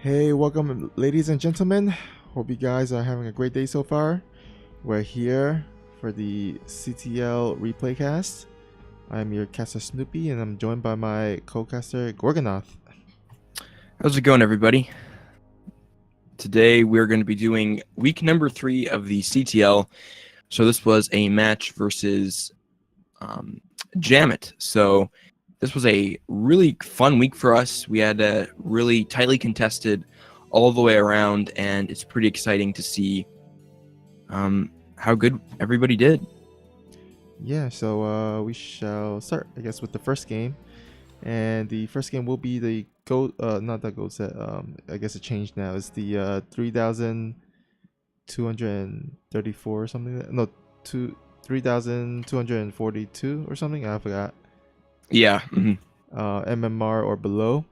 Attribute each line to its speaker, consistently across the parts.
Speaker 1: Hey, welcome, ladies and gentlemen. Hope you guys are having a great day so far. We're here for the CTL replay cast. I'm your caster Snoopy, and I'm joined by my co-caster Gorgonoth.
Speaker 2: How's it going, everybody? Today we're going to be doing week number 3 of the CTL. So this was a match versus JaMiT. So this was a really fun week for us. We had a really tightly contested all the way around, and it's pretty exciting to see how good everybody did.
Speaker 1: Yeah, so we shall start, I guess, with the first game. And the first game will be the not the gold set. I guess it changed now. It's the 3,234 or something. No, 3,242 or something. I forgot.
Speaker 2: Yeah.
Speaker 1: MMR or below.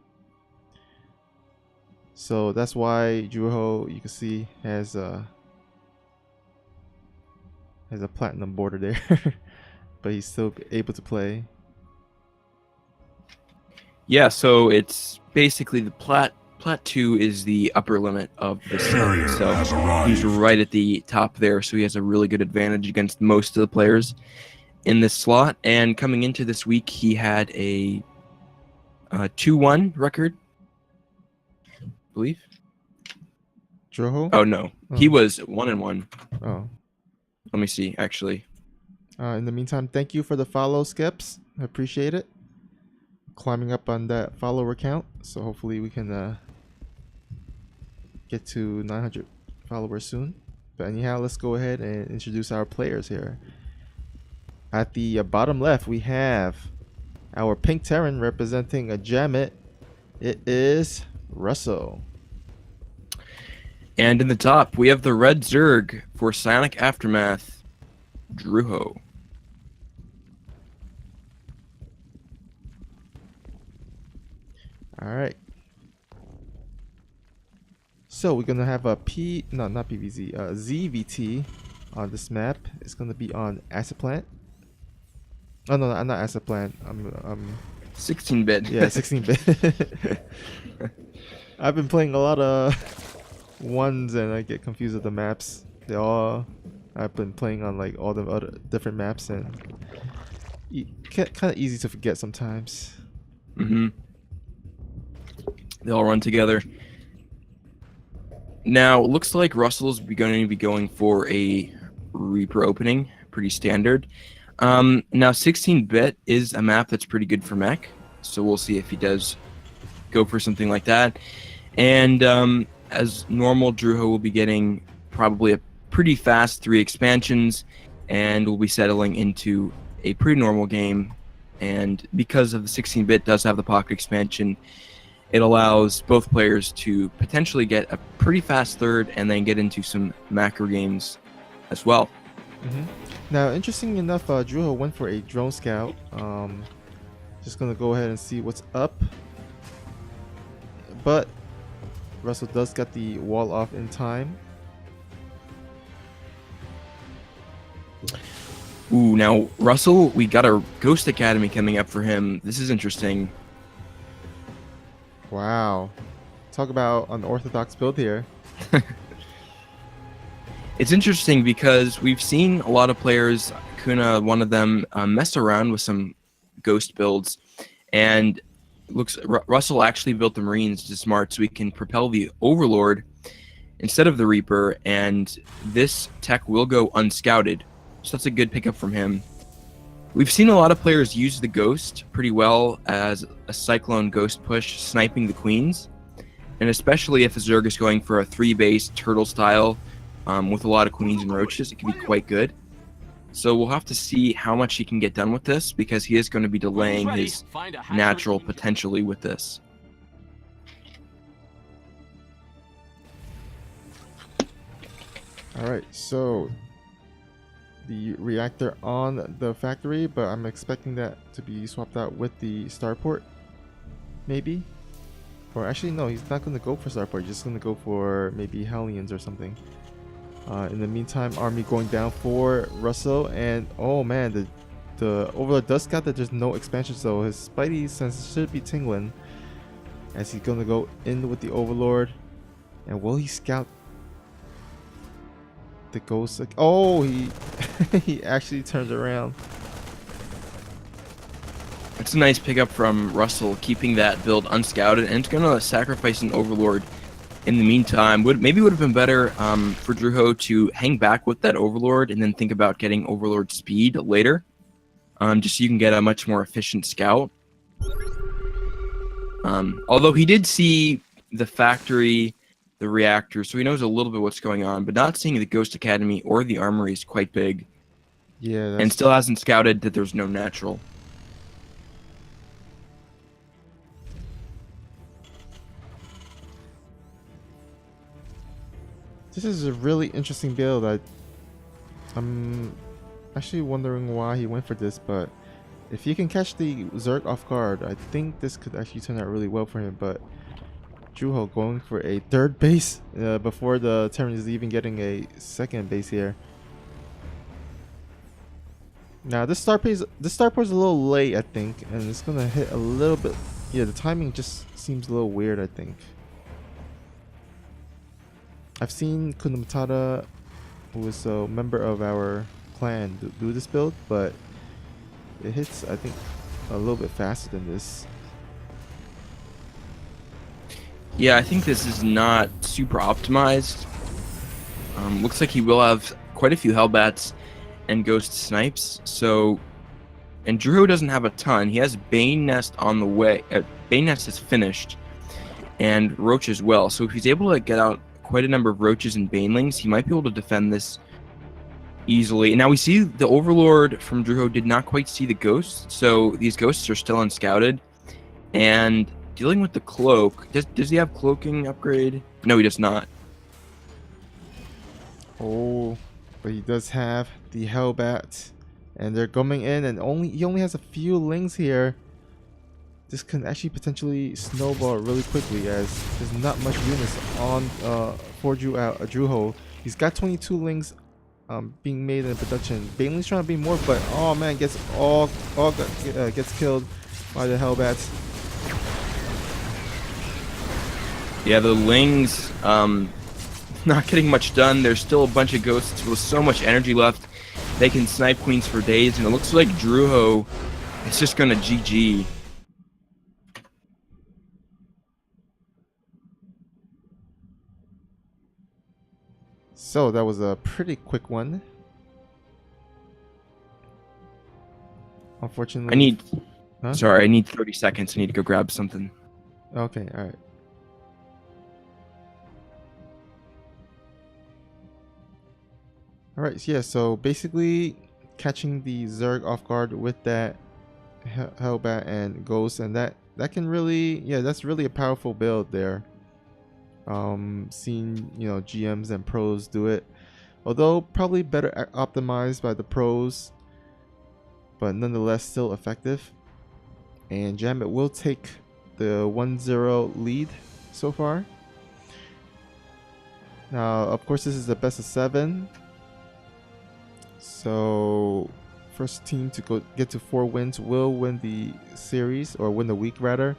Speaker 1: So that's why Juho, you can see, has a platinum border there, but he's still able to play.
Speaker 2: Yeah, so it's basically the Plat 2 is the upper limit of the set. So he's right at the top there, so he has a really good advantage against most of the players in this slot. And coming into this week, he had a 2-1 record, I believe.
Speaker 1: Juho?
Speaker 2: Oh, no. He was 1-1.
Speaker 1: Oh.
Speaker 2: Let me see, actually.
Speaker 1: In the meantime, thank you for the follow, Skips. I appreciate it. Climbing up on that follower count, so hopefully we can get to 900 followers soon. But anyhow, let's go ahead and introduce our players here. At the bottom left, we have our pink Terran representing a JaMiT. It is Russell.
Speaker 2: And in the top, we have the red Zerg for Psionic Aftermath, Druho.
Speaker 1: All right. So we're gonna have a not PVZ, ZVT on this map. It's gonna be on Acid Plant. Oh no, not Acid Plant. I'm
Speaker 2: 16-bit.
Speaker 1: Yeah, 16-bit. I've been playing a lot of ones, and I get confused with the maps. I've been playing on like all the other different maps, and kind of easy to forget sometimes.
Speaker 2: They all run together. Now, it looks like Russell's going to be going for a Reaper opening, pretty standard. Now, 16-bit is a map that's pretty good for mech, so we'll see if he does go for something like that. And as normal, Druho will be getting probably a pretty fast 3 expansions, and will be settling into a pretty normal game. And because of the 16-bit does have the pocket expansion, it allows both players to potentially get a pretty fast third and then get into some macro games as well.
Speaker 1: Now, interesting enough, Druho went for a drone scout. Just gonna go ahead and see what's up. But Russell does get the wall off in time.
Speaker 2: Ooh, now Russell, we got a Ghost Academy coming up for him. This is interesting.
Speaker 1: Wow. Talk about unorthodox build here.
Speaker 2: It's interesting because we've seen a lot of players, Kuna, one of them, mess around with some Ghost builds. And Russell actually built the Marines to smart so we can propel the Overlord instead of the Reaper. And this tech will go unscouted. So that's a good pickup from him. We've seen a lot of players use the Ghost pretty well as a Cyclone Ghost push, sniping the Queens. And especially if a Zerg is going for a 3-base turtle style with a lot of Queens and Roaches, it can be quite good. So we'll have to see how much he can get done with this, because he is going to be delaying his natural potentially with this.
Speaker 1: Alright, so the reactor on the factory, but I'm expecting that to be swapped out with the starport, maybe? Or actually, no, he's not going to go for starport, he's just going to go for maybe Hellions or something. In the meantime, army going down for Russell, and oh man, the Overlord does scout that there's no expansion, so his Spidey sense should be tingling as he's going to go in with the Overlord. And will he scout the ghost? Oh, he he actually turns around.
Speaker 2: It's a nice pickup from Russell, keeping that build unscouted, and it's going to sacrifice an Overlord in the meantime. Maybe would have been better for Druho to hang back with that Overlord and then think about getting Overlord speed later, just so you can get a much more efficient scout. Although he did see the factory, the reactor, so he knows a little bit what's going on, but not seeing the Ghost Academy or the Armory is quite big.
Speaker 1: Yeah,
Speaker 2: And still hasn't scouted that there's no natural.
Speaker 1: this is a really interesting build. I'm actually wondering why he went for this, but if he can catch the Zerg off guard, I think this could actually turn out really well for him. But Druho going for a third base before the Terran is even getting a second base here. Now this starport is a little late, I think, and it's gonna hit a little bit. Yeah, the timing just seems a little weird, I think. I've seen Kunamatata, who is a member of our clan, do this build, but it hits, I think, a little bit faster than this.
Speaker 2: Yeah, I think this is not super optimized. Looks like he will have quite a few Hellbats and Ghost Snipes. So, and Druho doesn't have a ton. He has Bane Nest on the way. Bane Nest is finished, and Roach as well. So if he's able to get out quite a number of Roaches and Banelings, he might be able to defend this easily. And now we see the Overlord from Druho did not quite see the Ghosts, so these Ghosts are still unscouted. And dealing with the Cloak, does he have Cloaking upgrade? No, he does not.
Speaker 1: Oh, but he does have the Hellbat, and they're coming in, and he only has a few lings here. This can actually potentially snowball really quickly, as there's not much units on for Druho. He's got 22 lings being made in production. Baneling's trying to be more, but oh man, gets killed by the Hellbats.
Speaker 2: Yeah, the Lings not getting much done. There's still a bunch of Ghosts with so much energy left. They can snipe Queens for days, and it looks like Druho is just gonna GG.
Speaker 1: So that was a pretty quick one. Unfortunately,
Speaker 2: Sorry, I need 30 seconds. I need to go grab something.
Speaker 1: Okay, all right. All right, yeah. So basically, catching the Zerg off guard with that Hellbat and Ghost, and that can really, yeah, that's really a powerful build there. Seeing, you know, GMs and pros do it, although probably better optimized by the pros, but nonetheless still effective. And JaMiT will take the 1-0 lead so far. Now, of course, this is the best of 7. So, first team to get to 4 wins will win the series, or win the week rather.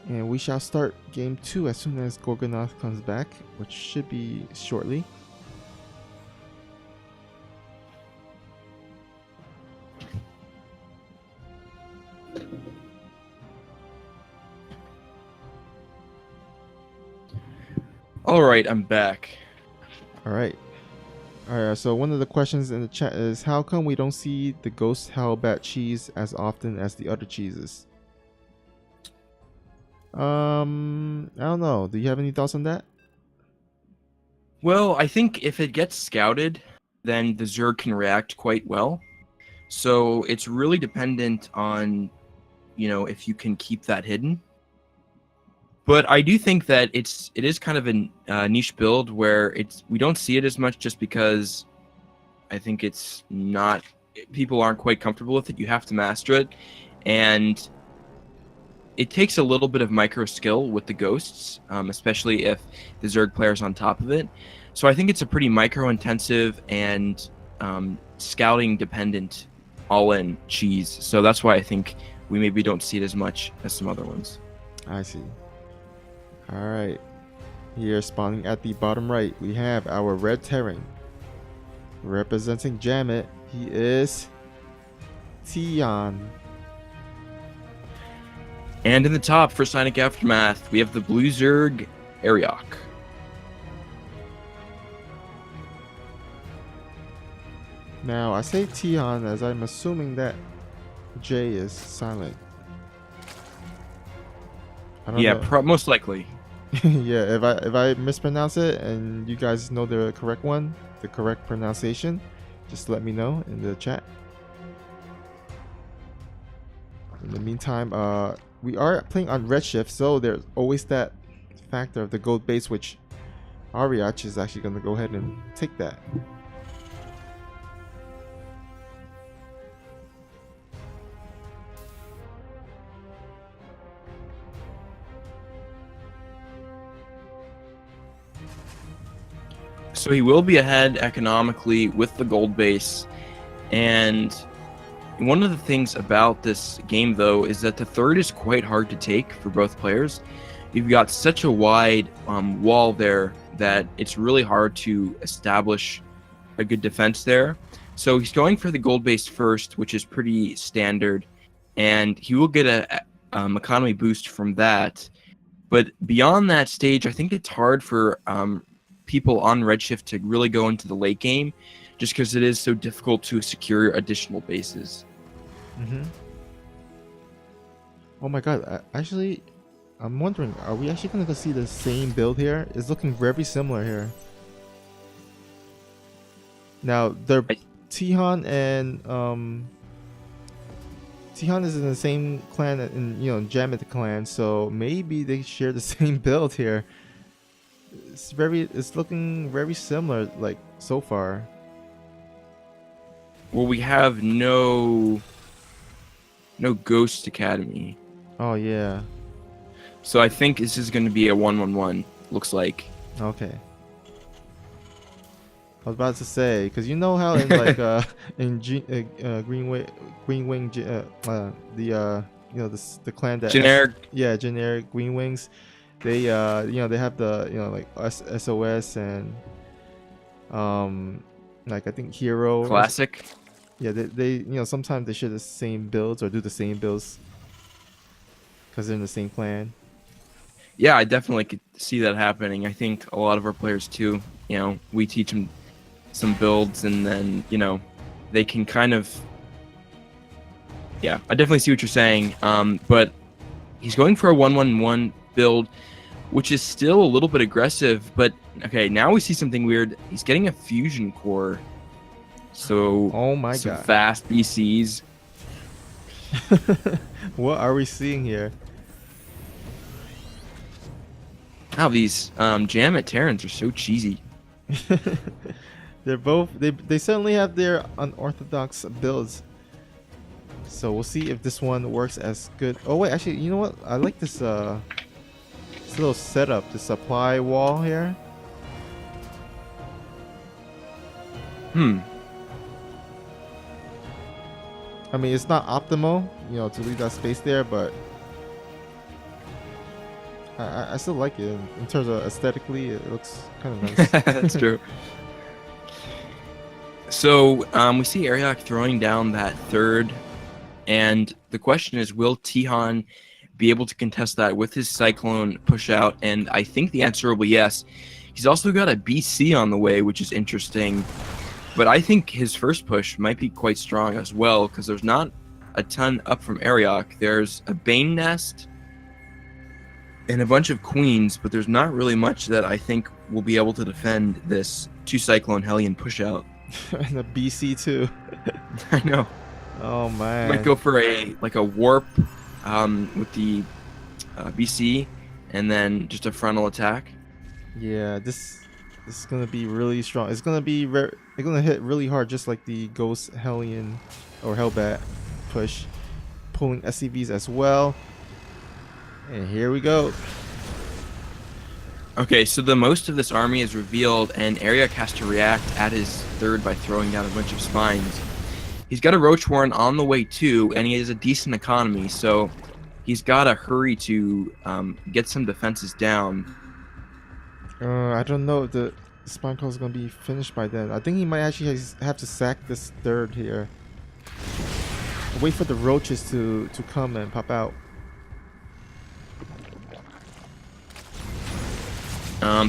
Speaker 1: And we shall start game 2 as soon as Gorgonoth comes back, which should be shortly.
Speaker 2: Alright, I'm back.
Speaker 1: Alright. Alright, so one of the questions in the chat is, how come we don't see the Ghost Hellbat cheese as often as the other cheeses? I don't know. Do you have any thoughts on that?
Speaker 2: Well, I think if it gets scouted, then the Zerg can react quite well. So it's really dependent on, you know, if you can keep that hidden. But I do think that it is kind of a niche build where we don't see it as much, just because I think people aren't quite comfortable with it. You have to master it, and it takes a little bit of micro skill with the Ghosts, especially if the Zerg player's on top of it. So I think it's a pretty micro intensive and scouting dependent all-in cheese. So that's why I think we maybe don't see it as much as some other ones.
Speaker 1: I see. All right. Here, spawning at the bottom right, we have our red Terran. Representing JaMiT, he is Tion.
Speaker 2: And in the top for Sonic Aftermath, we have the Blue Zerg Ariok.
Speaker 1: Now, I say Tion as I'm assuming that J is silent. I don't
Speaker 2: Yeah,
Speaker 1: know.
Speaker 2: most likely.
Speaker 1: Yeah, if I mispronounce it and you guys know the correct one, the correct pronunciation, just let me know in the chat. In the meantime, we are playing on Redshift, so there's always that factor of the gold base, which Ariach is actually going to go ahead and take that.
Speaker 2: So he will be ahead economically with the gold base. And one of the things about this game, though, is that the third is quite hard to take for both players. You've got such a wide wall there that it's really hard to establish a good defense there. So he's going for the gold base first, which is pretty standard, and he will get a economy boost from that. But beyond that stage, I think it's hard for people on Redshift to really go into the late game, just because it is so difficult to secure additional bases.
Speaker 1: Mm-hmm. Oh my god, actually, I'm wondering, are we actually going to see the same build here? It's looking very similar here. Now, they're Tihan and Tihan is in the same clan, in JaMiT clan, so maybe they share the same build here. It's looking very similar, like, so far.
Speaker 2: Well, we have no Ghost Academy.
Speaker 1: Oh yeah.
Speaker 2: So I think this is going to be a 1-1-1. Looks like.
Speaker 1: Okay. I was about to say, because you know how in like in Green Wing the clan that
Speaker 2: Generic.
Speaker 1: generic Green Wings, they they have the like SOS and like I think Hero
Speaker 2: Classic.
Speaker 1: Yeah, they sometimes they share the same builds or do the same builds because they're in the same clan.
Speaker 2: Yeah, I definitely could see that happening. I think a lot of our players too. We teach them some builds, and then they can kind of. Yeah, I definitely see what you're saying. But he's going for a 1-1-1 build, which is still a little bit aggressive. But okay, now we see something weird. He's getting a fusion core. So,
Speaker 1: oh my
Speaker 2: some
Speaker 1: god,
Speaker 2: fast BCs.
Speaker 1: What are we seeing here?
Speaker 2: Wow, these JaMiT Terrans are so cheesy.
Speaker 1: They're both they certainly have their unorthodox builds. So we'll see if this one works as good. Oh wait, actually, you know what? I like this little setup, the supply wall here. I mean, it's not optimal, to leave that space there, but I still like it. In terms of aesthetically, it looks kind of nice.
Speaker 2: That's true. So we see Ariok throwing down that third, and the question is, will Tihan be able to contest that with his Cyclone push out? And I think the answer will be yes. He's also got a BC on the way, which is interesting. But I think his first push might be quite strong as well, because there's not a ton up from Ariok. There's a Bane Nest and a bunch of Queens, but there's not really much that I think will be able to defend this 2 Cyclone Hellion push out.
Speaker 1: And a BC too.
Speaker 2: I know.
Speaker 1: Oh man.
Speaker 2: Might go for a warp with the BC, and then just a frontal attack.
Speaker 1: Yeah, this is gonna be really strong. It's gonna be it's gonna hit really hard, just like the Ghost Hellion or Hellbat push, pulling SCVs as well. And here we go.
Speaker 2: Okay, so the most of this army is revealed, and Ariok has to react at his third by throwing down a bunch of spines. He's got a Roach Warren on the way too, and he has a decent economy, so he's got to hurry to get some defenses down.
Speaker 1: I don't know if the spawn call is gonna be finished by then. I think he might actually have to sack this third here. Wait for the roaches to come and pop out.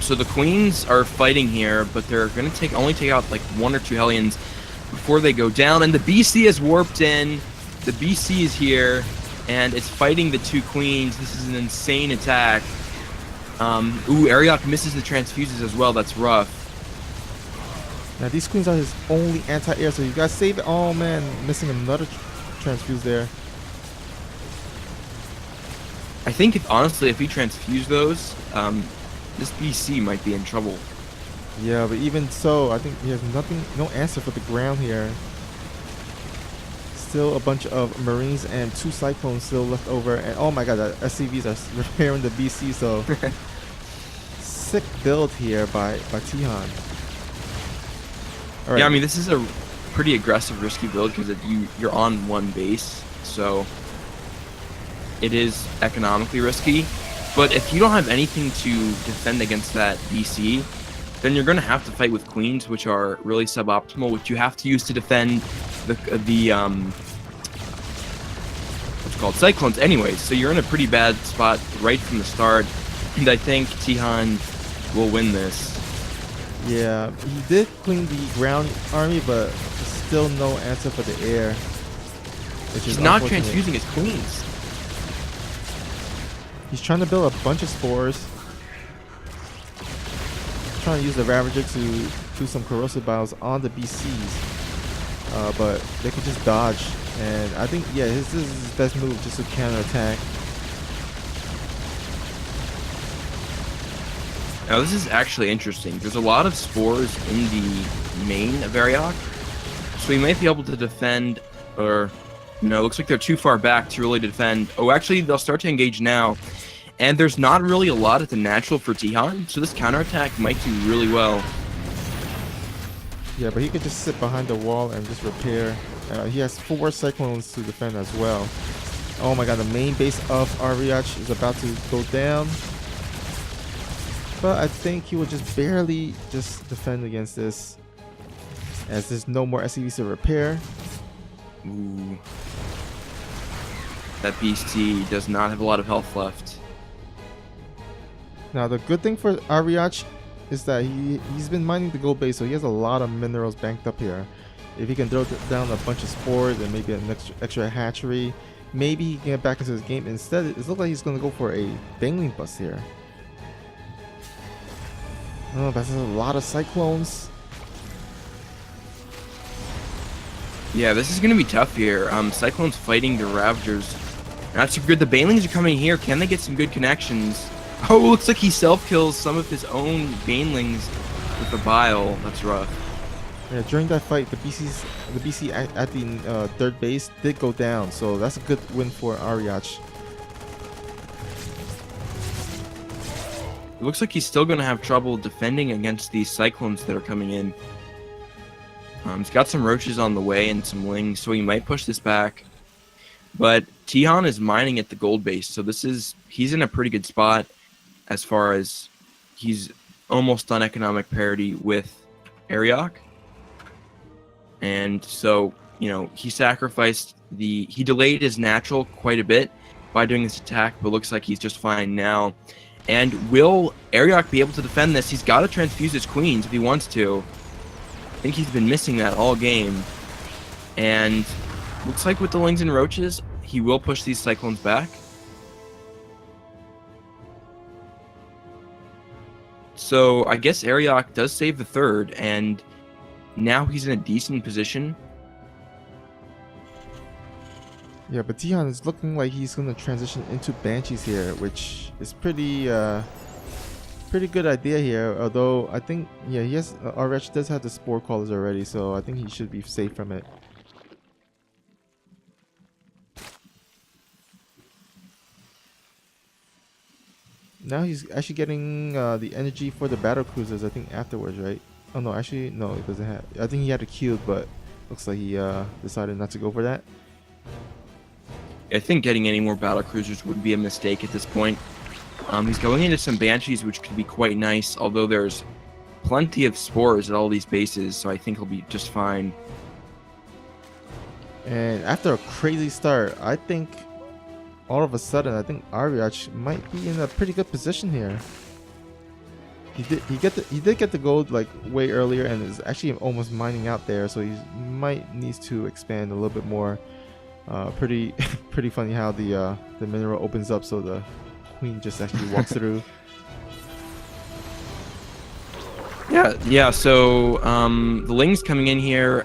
Speaker 2: So the queens are fighting here, but they're gonna only take out like 1 or 2 Hellions before they go down. And the BC has warped in. The BC is here, and it's fighting the 2 queens. This is an insane attack. Ooh, Ariok misses the transfuses as well. That's rough.
Speaker 1: Now these queens are his only anti-air, so you gotta save it. Oh man, missing another transfuse there.
Speaker 2: I think honestly, if he transfused those, this BC might be in trouble.
Speaker 1: Yeah, but even so, I think he has no answer for the ground here. Still a bunch of Marines and 2 Cyclones still left over. And oh my god, the SCVs are repairing the BC, so sick build here by Tihan.
Speaker 2: Yeah, I mean, this is a pretty aggressive, risky build because you're on 1 base, so it is economically risky. But if you don't have anything to defend against that BC, then you're going to have to fight with queens, which are really suboptimal, which you have to use to defend the what's called cyclones anyways. So you're in a pretty bad spot right from the start, and I think Tihan will win this.
Speaker 1: Yeah, he did clean the ground army, but still no answer for the air.
Speaker 2: He's not transfusing his queens.
Speaker 1: He's trying to build a bunch of spores. Trying to use the Ravager to do some corrosive bios on the BCs. But they can just dodge. And I think, yeah, this is his best move, just to counterattack.
Speaker 2: Now this is actually interesting. There's a lot of spores in the main of Ariok, so he might be able to defend, or no, looks like they're too far back to really defend. Oh, actually, they'll start to engage now, and there's not really a lot at the natural for Tihan, so this counterattack might do really well.
Speaker 1: Yeah, but he could just sit behind the wall and just repair. He has 4 Cyclones to defend as well. Oh my god, the main base of Ariok is about to go down. But I think he will just barely just defend against this, as there's no more SCVs to repair.
Speaker 2: Ooh. That BC does not have a lot of health left.
Speaker 1: Now the good thing for Ariok is that he's been mining the gold base, so he has a lot of minerals banked up here. If he can throw down a bunch of spores and maybe an extra hatchery, maybe he can get back into his game. Instead, it looks like he's going to go for a Bangling bust here. Oh, that's a lot of Cyclones.
Speaker 2: Yeah, this is going to be tough here. Cyclones fighting the Ravagers. Not so good. The Banelings are coming here. Can they get some good connections? Oh, looks like he self-kills some of his own Banelings with the bile. That's rough.
Speaker 1: Yeah, during that fight, the BC at the third base did go down, so that's a good win for Ariok.
Speaker 2: It looks like he's still going to have trouble defending against these Cyclones that are coming in. He's got some Roaches on the way and some Wings, so he might push this back. But Tihan is mining at the gold base, so he's in a pretty good spot as far as he's almost done economic parity with Ariok. And so, he delayed his natural quite a bit by doing this attack, but looks like he's just fine now. And will Ariok be able to defend this? He's got to transfuse his queens if he wants to. I think he's been missing that all game. And looks like with the Lings and Roaches, he will push these Cyclones back. So I guess Ariok does save the third, and now he's in a decent position.
Speaker 1: Yeah, but Tihan is looking like he's going to transition into Banshees here, which is pretty good idea here. Although I think, yeah, Ariok does have the Spore Callers already, so I think he should be safe from it. Now he's actually getting the energy for the battle cruisers, I think, afterwards, right? Oh no, actually no, it doesn't have. I think he had it queued, but looks like he decided not to go for that.
Speaker 2: I think getting any more battle cruisers would be a mistake at this point. He's going into some banshees, which could be quite nice, although there's plenty of spores at all these bases, so I think he'll be just fine.
Speaker 1: And after a crazy start, I think all of a sudden, I think Ariach might be in a pretty good position here. He did get the gold like way earlier, and is actually almost mining out there, so he might needs to expand a little bit more. Pretty funny how the mineral opens up so the queen just actually walks through.
Speaker 2: Yeah. So the Ling's coming in here.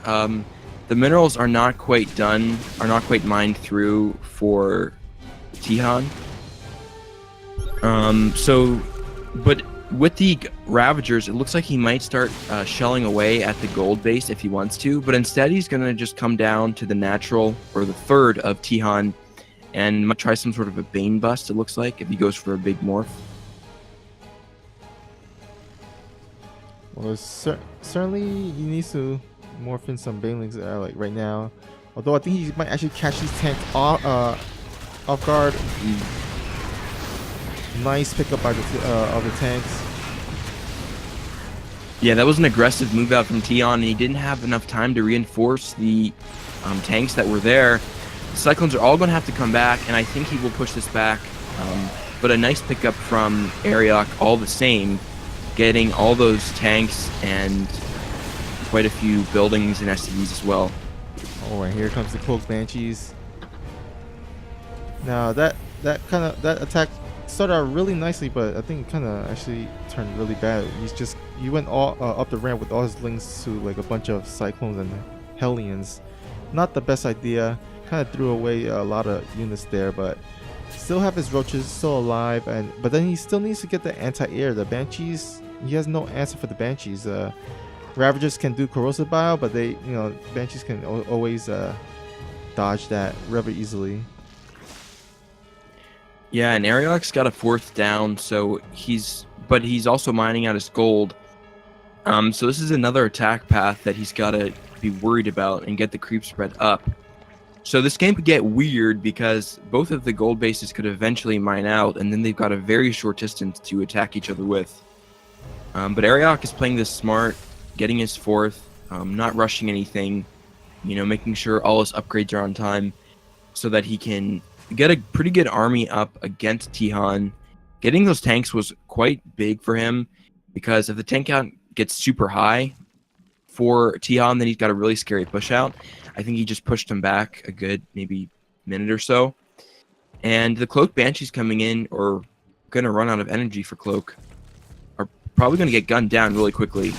Speaker 2: The minerals are not quite done, are not quite mined through for Tihan. But with the Ravagers, it looks like he might start shelling away at the gold base if he wants to, but instead he's going to just come down to the natural, or the third of Tihan, and might try some sort of a Bane bust, it looks like, if he goes for a big morph.
Speaker 1: Well, certainly he needs to morph in some Banelings like right now. Although I think he might actually catch these tanks off guard. Nice pickup by of the tanks.
Speaker 2: Yeah, that was an aggressive move out from Tion, and he didn't have enough time to reinforce the tanks that were there. The Cyclones are all going to have to come back, and I think he will push this back. But a nice pickup from Ariok all the same, getting all those tanks and quite a few buildings and SCVs as well.
Speaker 1: Oh, and here comes the Cloak Banshees. Now that attack started out really nicely, but I think it kind of actually turned really bad. He went all up the ramp with all his links to like a bunch of Cyclones and Hellions. Not the best idea. Kind of threw away a lot of units there, but still have his roaches still alive. But then he still needs to get the anti-air. The Banshees, he has no answer for the Banshees. Ravagers can do corrosive bile, but Banshees can always dodge that rather easily.
Speaker 2: Yeah, and Ariok's got a 4th down, so he's also mining out his gold. So this is another attack path that he's got to be worried about and get the creep spread up. So this game could get weird because both of the gold bases could eventually mine out, and then they've got a very short distance to attack each other with. But Ariok is playing this smart, getting his 4th, not rushing anything, making sure all his upgrades are on time so that he can get a pretty good army up against Tihan. Getting those tanks was quite big for him, because if the tank count gets super high for Tihan, then he's got a really scary push out. I think he just pushed him back a good maybe minute or so. And the Cloak Banshees coming in, or going to run out of energy for Cloak, are probably going to get gunned down really quickly.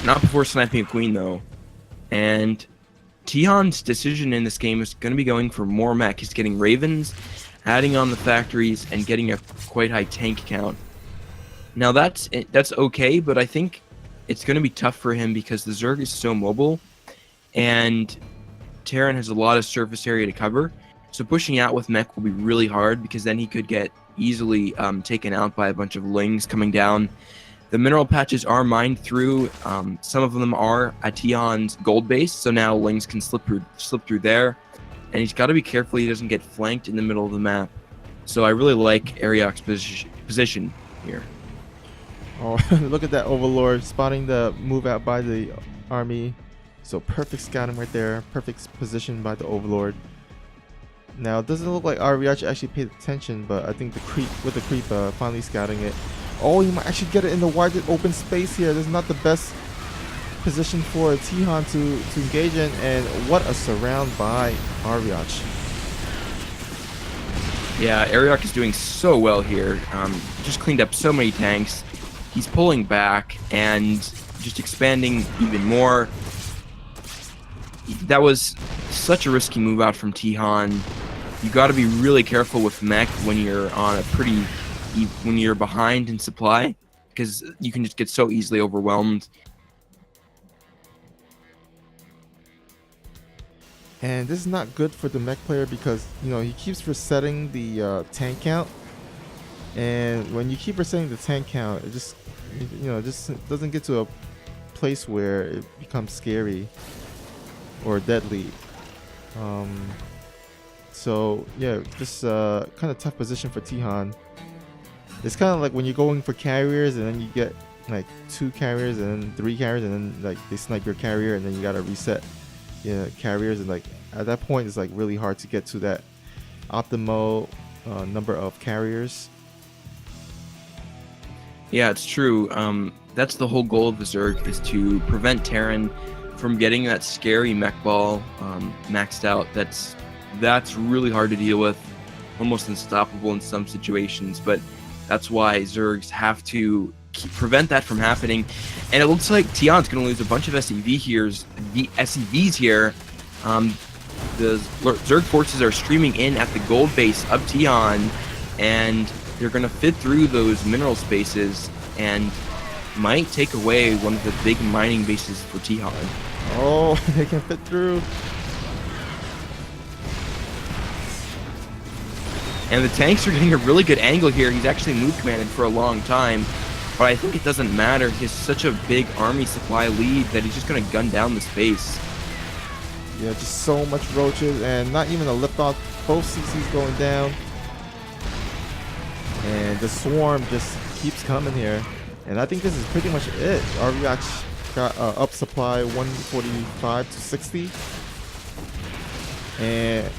Speaker 2: Not before sniping a queen, though. And Tihan's decision in this game is going to be going for more mech. He's getting Ravens, adding on the factories, and getting a quite high tank count. Now that's okay, but I think it's going to be tough for him because the Zerg is so mobile, and Terran has a lot of surface area to cover. So pushing out with mech will be really hard, because then he could get easily taken out by a bunch of Lings coming down. The mineral patches are mined through. Some of them are at Tihan's gold base, so now Lings can slip through there. And he's got to be careful he doesn't get flanked in the middle of the map. So I really like Ariok's position here.
Speaker 1: Oh, look at that Overlord spotting the move out by the army. So perfect scouting right there. Perfect position by the Overlord. Now it doesn't look like Ariach actually paid attention, but I think the creep finally scouting it. Oh, he might actually get it in the wide open space here. This is not the best position for Tihan to engage in, and what a surround by Ariach.
Speaker 2: Yeah, Ariok is doing so well here. Just cleaned up so many tanks. He's pulling back and just expanding even more. That was such a risky move out from Tihan. You got to be really careful with mech when you're on when you're behind in supply, because you can just get so easily overwhelmed.
Speaker 1: And this is not good for the mech player, because he keeps resetting the tank count. And when you keep resetting the tank count, it just, just doesn't get to a place where it becomes scary or deadly. So yeah, just kind of tough position for Tihan. It's kind of like when you're going for carriers and then you get like 2 carriers and then 3 carriers and then like they snipe your carrier and then you gotta reset carriers, and like at that point it's like really hard to get to that optimal number of carriers.
Speaker 2: Yeah, it's true. That's the whole goal of the Zerg, is to prevent Terran from getting that scary mech ball maxed out. That's really hard to deal with, almost unstoppable in some situations. But that's why Zergs have to prevent that from happening. And it looks like Tian's going to lose a bunch of SCVs here. The Zerg forces are streaming in at the gold base of Tian, and they're going to fit through those mineral spaces and might take away one of the big mining bases for Tihan.
Speaker 1: Oh, they can fit through.
Speaker 2: And the tanks are getting a really good angle here. He's actually move commanded for a long time, but I think it doesn't matter. He has such a big army supply lead that he's just going to gun down the space.
Speaker 1: Yeah, just so much roaches and not even a lift off. Both CCs going down. And the swarm just keeps coming here. And I think this is pretty much it. Ariach got up supply 145 to 60. And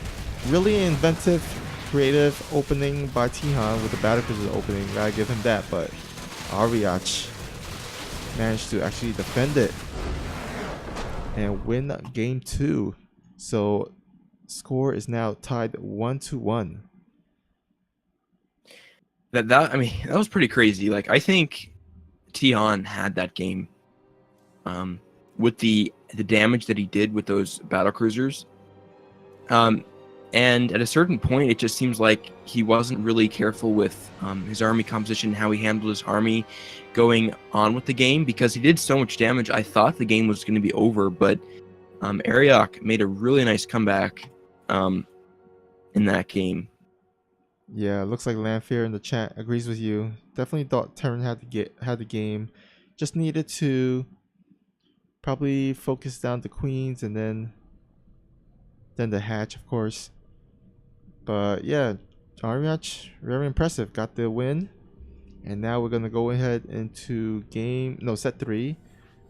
Speaker 1: really inventive, creative opening by Tihan with the battle cruiser opening. Gotta give him that. But Ariach managed to actually defend it and win game 2. So score is now tied 1-1.
Speaker 2: That was pretty crazy. Like, I think Tihan had that game with the damage that he did with those battle cruisers. And at a certain point, it just seems like he wasn't really careful with his army composition, how he handled his army going on with the game, because he did so much damage. I thought the game was going to be over, but Ariach made a really nice comeback in that game.
Speaker 1: Yeah, looks like Lanfear in the chat agrees with you. Definitely thought Terran had the game. Just needed to probably focus down the queens and then the hatch, of course. But yeah, Ariach, very impressive. Got the win. And now we're gonna go ahead into set 3,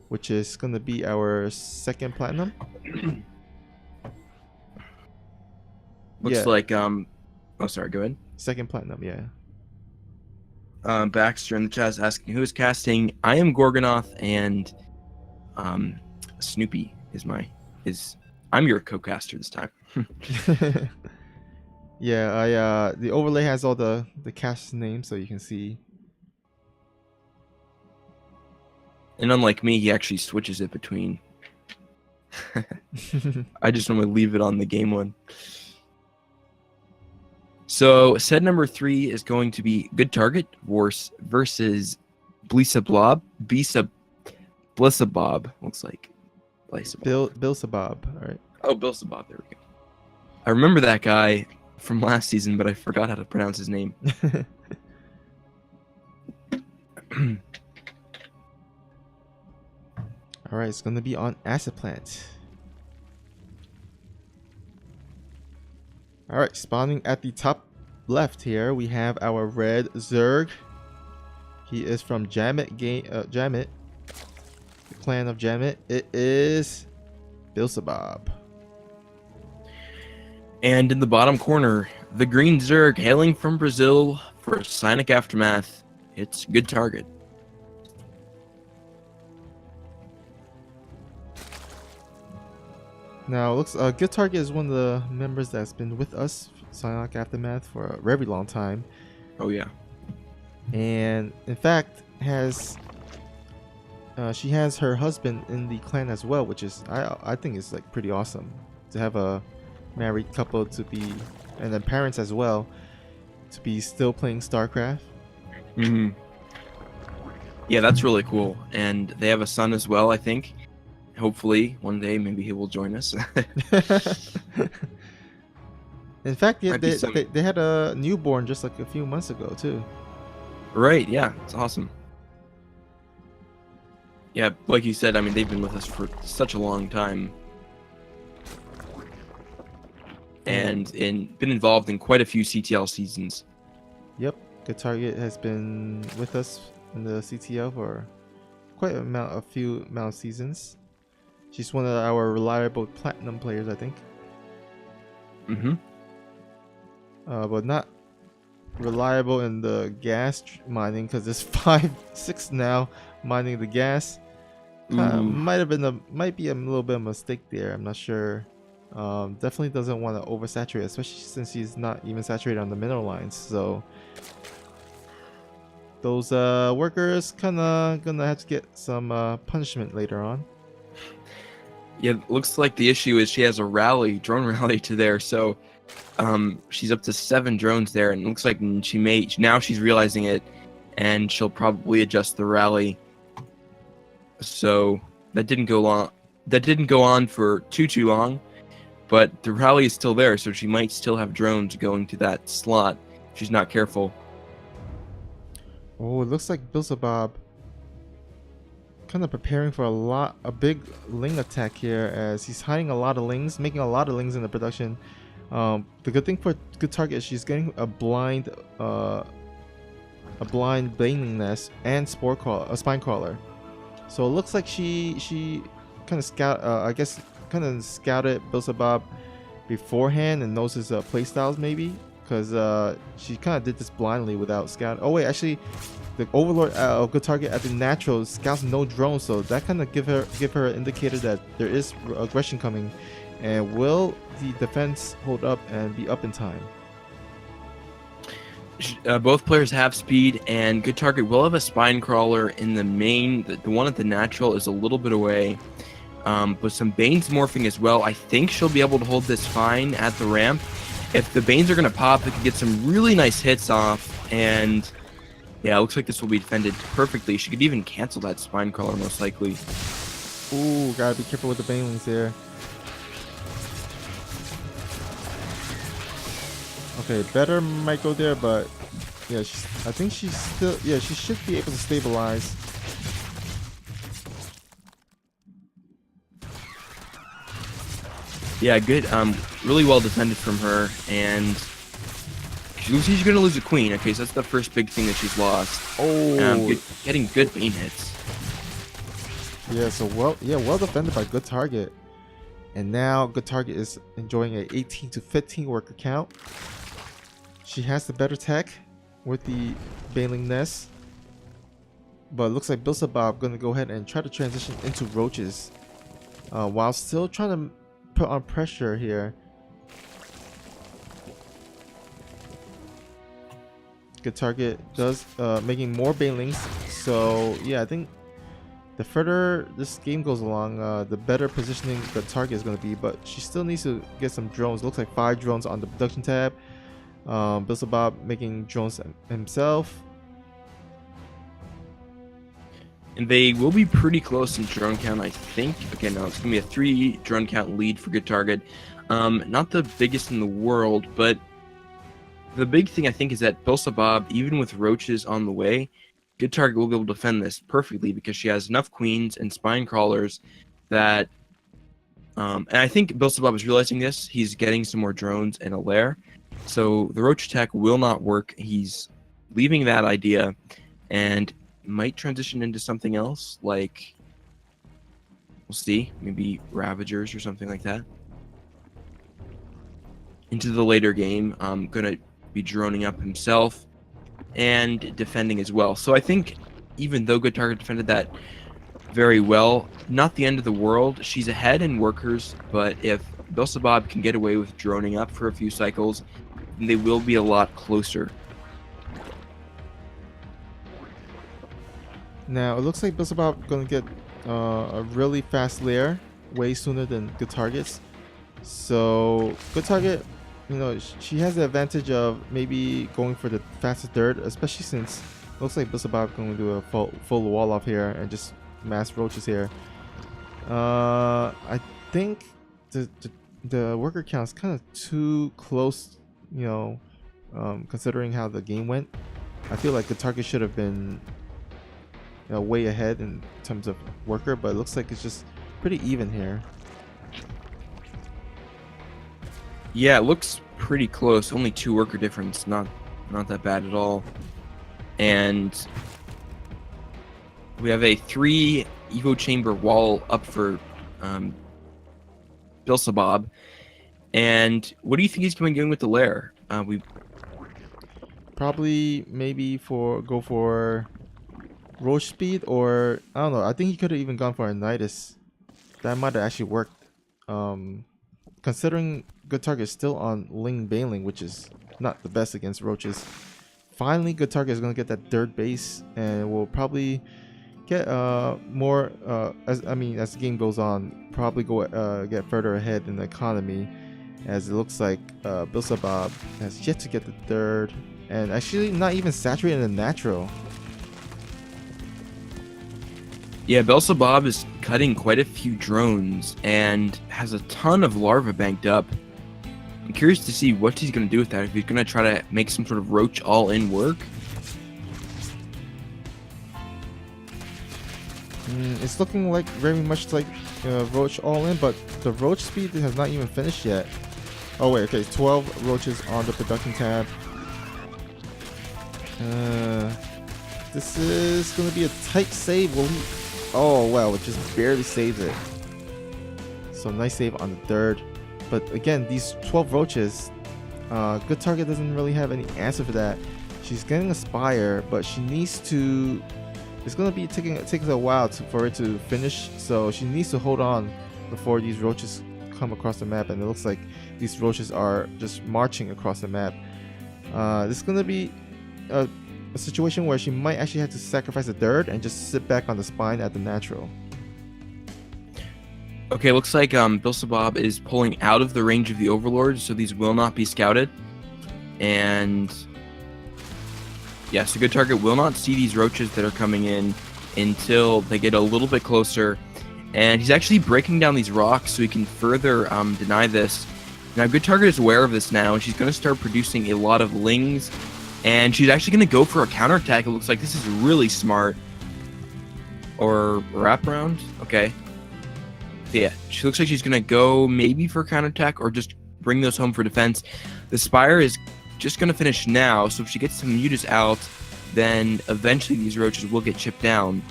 Speaker 1: which is gonna be our second platinum.
Speaker 2: Looks like oh, sorry, go ahead.
Speaker 1: Second platinum, yeah.
Speaker 2: Baxter in the chat is asking who is casting. I am Gorgonoth, and Snoopy I'm your co-caster this time.
Speaker 1: Yeah, the overlay has all the cast names, so you can see.
Speaker 2: And unlike me, he actually switches it between. I just normally leave it on the game one. So set number 3 is going to be Good Target versus Blissabob. Blissabob looks like.
Speaker 1: Bilsabob, all right.
Speaker 2: Oh, Bilsabob, there we go. I remember that guy from last season, but I forgot how to pronounce his name.
Speaker 1: All right, it's going to be on Acid Plant. All right, spawning at the top left here, we have our red Zerg. He is from JaMiT JaMiT, the clan of JaMiT. It is Bilsabob.
Speaker 2: And in the bottom corner, the green Zerg hailing from Brazil for Psionic Aftermath. It's Good Target.
Speaker 1: Now, it looks Good Target is one of the members that's been with us, Psionic Aftermath, for a very long time.
Speaker 2: Oh yeah.
Speaker 1: And in fact, she has her husband in the clan as well, which is I think is like pretty awesome to have a married couple to be, and then parents as well, to be still playing StarCraft.
Speaker 2: Mm-hmm. Yeah, that's really cool. And they have a son as well, I think. Hopefully, one day, maybe he will join us.
Speaker 1: In fact, yeah, they had a newborn just like a few months ago, too.
Speaker 2: Right, yeah, it's awesome. Yeah, like you said, I mean, they've been with us for such a long time. And been involved in quite a few CTL seasons.
Speaker 1: Yep, Good Target has been with us in the CTL for quite a few amount of seasons. She's one of our reliable platinum players, I think.
Speaker 2: Mm-hmm.
Speaker 1: But not reliable in the gas mining because there's 5, 6 now mining the gas. Might be a little bit of a mistake there. I'm not sure. Definitely doesn't want to oversaturate, especially since he's not even saturated on the mineral lines. So those workers kind of gonna have to get some punishment later on.
Speaker 2: Yeah, looks like the issue is she has a drone rally to there, so she's up to 7 drones there, and it looks like she's realizing it, and she'll probably adjust the rally. So that didn't go long. That didn't go on for too long, but the rally is still there, so she might still have drones going to that slot if she's not careful.
Speaker 1: Oh, it looks like Bilzebub kind of preparing for a big Ling attack here, as he's hiding a lot of Lings, making a lot of Lings in the production. The good thing for Good Target is she's getting a blind Baneling Nest and a Spine Crawler. So it looks like she kind of scouted Bilzebub beforehand and knows his playstyles maybe, because she kind of did this blindly without scout. Oh wait, actually, the Overlord Good Target at the natural scouts no drones, so that kind of give her an indicator that there is aggression coming. And will the defense hold up and be up in time?
Speaker 2: Both players have speed, and Good Target will have a Spine Crawler in the main. The one at the natural is a little bit away, but some Banes morphing as well. I think she'll be able to hold this fine at the ramp. If the Banes are going to pop, it can get some really nice hits off, and yeah, it looks like this will be defended perfectly. She could even cancel that Spine Crawler most likely.
Speaker 1: Ooh, gotta be careful with the Banelings here. Okay, better might go there, but yeah, I think she's still, yeah, she should be able to stabilize.
Speaker 2: Yeah, good. Really well defended from her, and she's gonna lose a queen. Okay, so that's the first big thing that she's lost.
Speaker 1: Oh,
Speaker 2: getting good Bane hits.
Speaker 1: Yeah, so well defended by Good Target, and now Good Target is enjoying a 18 to 15 worker count. She has the better tech with the Baneling Nest, but it looks like Bilzebub gonna go ahead and try to transition into roaches, while still trying to put on pressure here. Good Target does making more Banelings, so yeah, I think the further this game goes along, the better positioning the target is going to be, but she still needs to get some drones. Looks like 5 drones on the production tab. Bilzebub making drones himself.
Speaker 2: And they will be pretty close in drone count, I think. Okay, no, it's going to be a 3 drone count lead for Good Target. Not the biggest in the world, but the big thing I think is that Bilzebub, even with roaches on the way, Good Target will be able to defend this perfectly because she has enough queens and spine crawlers that, and I think Bilzebub is realizing this. He's getting some more drones and a lair, so the roach attack will not work. He's leaving that idea and might transition into something else, like, we'll see, maybe Ravagers or something like that. Into the later game, I'm gonna be droning up himself and defending as well. So I think even though Good Target defended that very well, not the end of the world. She's ahead in workers, but if Bilzebub can get away with droning up for a few cycles, then they will be a lot closer.
Speaker 1: Now it looks like Bilzebub gonna get a really fast lair way sooner than Good Target's. So Good Target, you know, she has the advantage of maybe going for the fastest third, especially since it looks like Bilzebub going to do a full wall off here and just mass roaches here. I think the worker count is kind of too close, you know, considering how the game went. I feel like the target should have been, way ahead in terms of worker, but it looks like it's just pretty even here.
Speaker 2: Yeah, it looks pretty close. Only 2 worker difference. Not that bad at all. And we have a 3 Evo chamber wall up for Bilsabob. And what do you think he's going to be doing with the lair? We
Speaker 1: Probably maybe go for roach speed, or I don't know. I think he could have even gone for a Nidus. That might have actually worked. Considering good target is still on Ling Bailing, which is not the best against roaches. Finally, good target is gonna get that third base, and will probably get more as the game goes on, probably get further ahead in the economy, as it looks like Bilsabob has yet to get the third, and actually not even saturated in natural.
Speaker 2: Yeah, Belsabob is cutting quite a few drones and has a ton of larvae banked up. I'm curious to see what he's going to do with that. If he's going to try to make some sort of roach all-in work.
Speaker 1: It's looking like very much like roach all in, but the roach speed has not even finished yet. Oh wait, okay, 12 roaches on the production tab. This is going to be a tight save. Will he? Oh wow, it just barely saves it. So nice save on the third. But again, these 12 roaches, good target doesn't really have any answer for that. She's getting a spire, but she needs to. It's gonna be taking a while for it to finish. So she needs to hold on before these roaches come across the map. And it looks like these roaches are just marching across the map. This is gonna be a situation where she might actually have to sacrifice a third and just sit back on the spine at the natural.
Speaker 2: Okay, looks like Bilsabob is pulling out of the range of the overlords, so these will not be scouted. And yeah, so good target will not see these roaches that are coming in until they get a little bit closer. And he's actually breaking down these rocks so he can further deny this. Now, good target is aware of this now, and she's going to start producing a lot of lings. And she's actually going to go for a counterattack. It looks like this is really smart. Or wraparound? Okay. Yeah, she looks like she's going to go maybe for a counterattack or just bring those home for defense. The Spire is just going to finish now, so if she gets some mutas out, then eventually these roaches will get chipped down.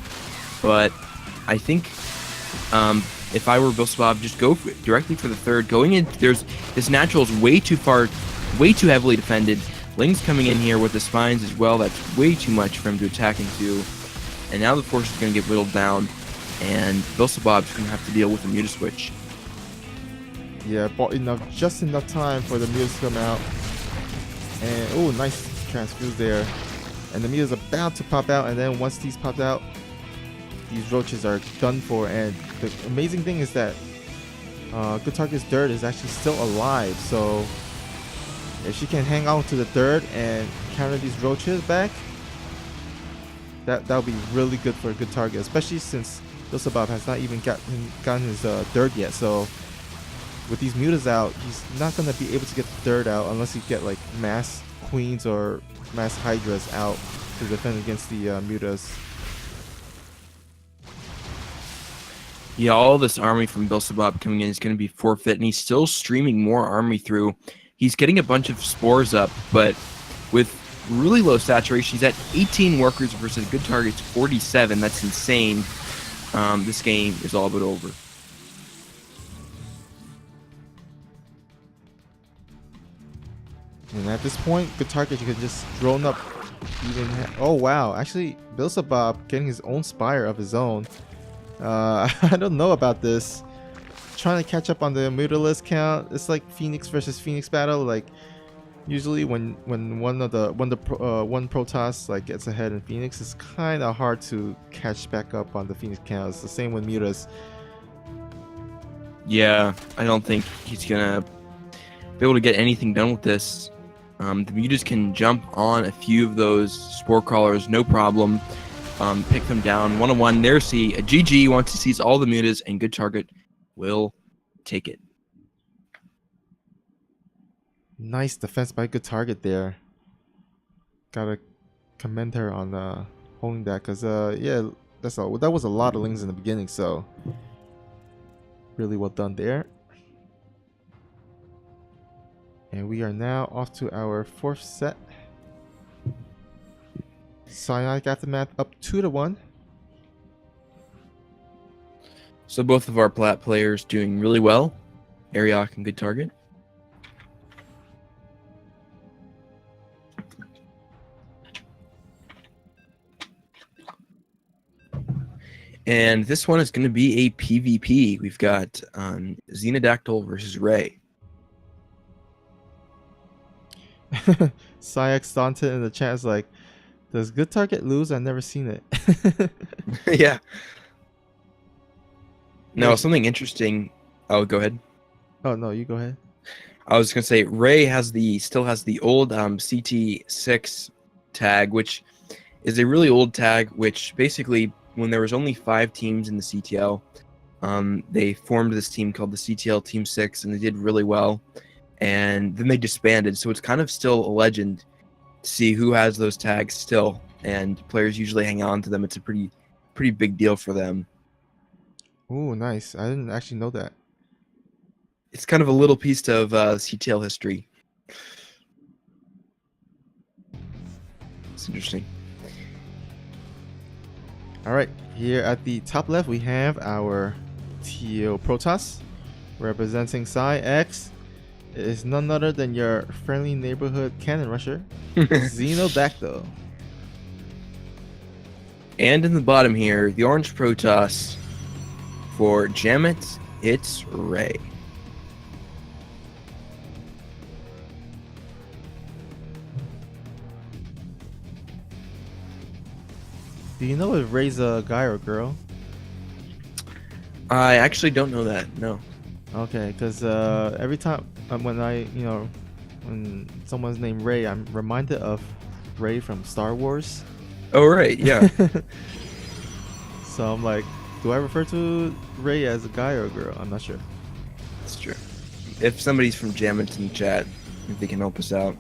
Speaker 2: But I think if I were Bilsabob, just go directly for the third. Going in, this natural is way too far, way too heavily defended. Ling's coming in here with the spines as well. That's way too much for him to attack into. And now the force is going to get whittled down, and Bilsabob's going to have to deal with the muta switch.
Speaker 1: Yeah, bought just enough time for the mutas to come out. And oh, nice transfuse there. And the muta's about to pop out, and then once these pop out, these roaches are done for. And the amazing thing is that good target's dirt is actually still alive, so if she can hang on to the third and counter these roaches back, that would be really good for a good target, especially since Bilsabob has not even gotten his third yet. So with these mutas out, he's not going to be able to get the third out unless he get like mass queens or mass hydras out to defend against the mutas.
Speaker 2: Yeah, all this army from Bilsabob coming in is going to be forfeit, and he's still streaming more army through. He's getting a bunch of spores up, but with really low saturation, he's at 18 workers versus good target's 47. That's insane. This game is all but over.
Speaker 1: And at this point, good target, you can just drone up even. Oh wow, actually Bilsabob getting his own spire of his own. I don't know about this. Trying to catch up on the mutalist count. It's like Phoenix versus Phoenix battle. Like usually when one Protoss like gets ahead in Phoenix, it's kind of hard to catch back up on the Phoenix count. It's the same with mutas.
Speaker 2: Yeah, I don't think he's gonna be able to get anything done with this. The mutas can jump on a few of those spore crawlers, no problem. Pick them down 1-on-1. There's a GG once he sees all the mutas, and good target will take it.
Speaker 1: Nice defense by good target there. Gotta commend her on holding that, because yeah, that was a lot of lings in the beginning, so really well done there. And we are now off to our 4th set. Psionic Aftermath up 2-1.
Speaker 2: So both of our plat players doing really well. Ariok and good target. And this one is going to be a PvP. We've got Xenodactyl versus Ray.
Speaker 1: PsiX Dante in the chat is like, does good target lose? I've never seen it.
Speaker 2: Yeah. No,
Speaker 1: Yeah.
Speaker 2: something interesting. Oh, go ahead.
Speaker 1: Oh no, you go ahead.
Speaker 2: I was gonna say Ray still has the old CT6 tag, which is a really old tag. Which basically, when there was only 5 teams in the CTL, they formed this team called the CTL Team 6, and they did really well. And then they disbanded, so it's kind of still a legend to see who has those tags still, and players usually hang on to them. It's a pretty big deal for them.
Speaker 1: Ooh, nice. I didn't actually know that.
Speaker 2: It's kind of a little piece of CTL history. It's interesting.
Speaker 1: All right, here at the top left we have our Teal Protoss representing PsiX. It is none other than your friendly neighborhood cannon rusher, Xenodactyl.
Speaker 2: And in the bottom here, the orange Protoss for JaMiT, it's Ray.
Speaker 1: Do you know if Ray's a guy or a girl?
Speaker 2: I actually don't know that, no.
Speaker 1: Okay, because every time when someone's named Ray, I'm reminded of Ray from Star Wars.
Speaker 2: Oh, right, yeah.
Speaker 1: So I'm like, do I refer to Ray as a guy or a girl? I'm not sure.
Speaker 2: That's true. If somebody's from JaMiT in the chat, if they can help us out.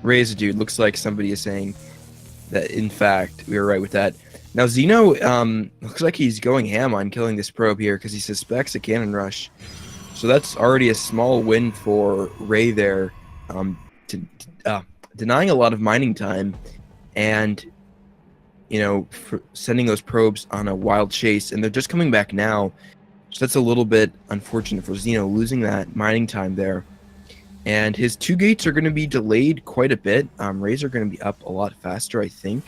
Speaker 2: Ray is a dude. Looks like somebody is saying that, in fact, we were right with that. Now, Zeno looks like he's going ham on killing this probe here because he suspects a cannon rush. So that's already a small win for Ray there, denying a lot of mining time and, for sending those probes on a wild chase. And they're just coming back now. So that's a little bit unfortunate for Zeno, losing that mining time there. And his 2 gates are going to be delayed quite a bit. Rays are going to be up a lot faster, I think.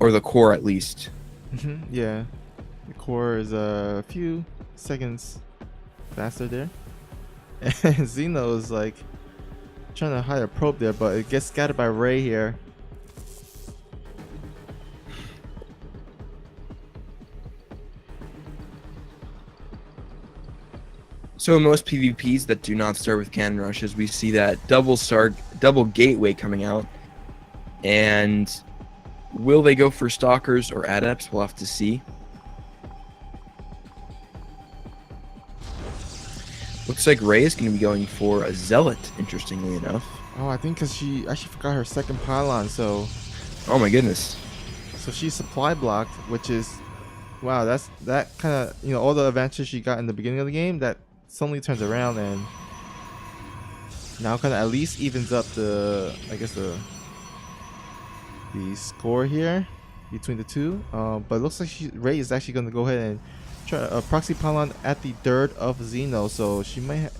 Speaker 2: Or the core, at least.
Speaker 1: Yeah. The core is a few seconds faster there. And Zeno is like trying to hide a probe there, but it gets scattered by Ray here.
Speaker 2: So in most PvPs that do not start with cannon rushes, we see that double gateway coming out. And will they go for stalkers or adepts? We'll have to see. Looks like Ray is going to be going for a zealot, interestingly enough.
Speaker 1: Oh, I think because she actually forgot her second pylon, so...
Speaker 2: Oh my goodness.
Speaker 1: So she's supply blocked, which is... Wow, that kind of... all the advantage she got in the beginning of the game, that suddenly turns around and... Now kind of at least evens up the score here between the two. But it looks like Ray is actually going to go ahead and try a proxy pylon at the dirt of Zeno, so she might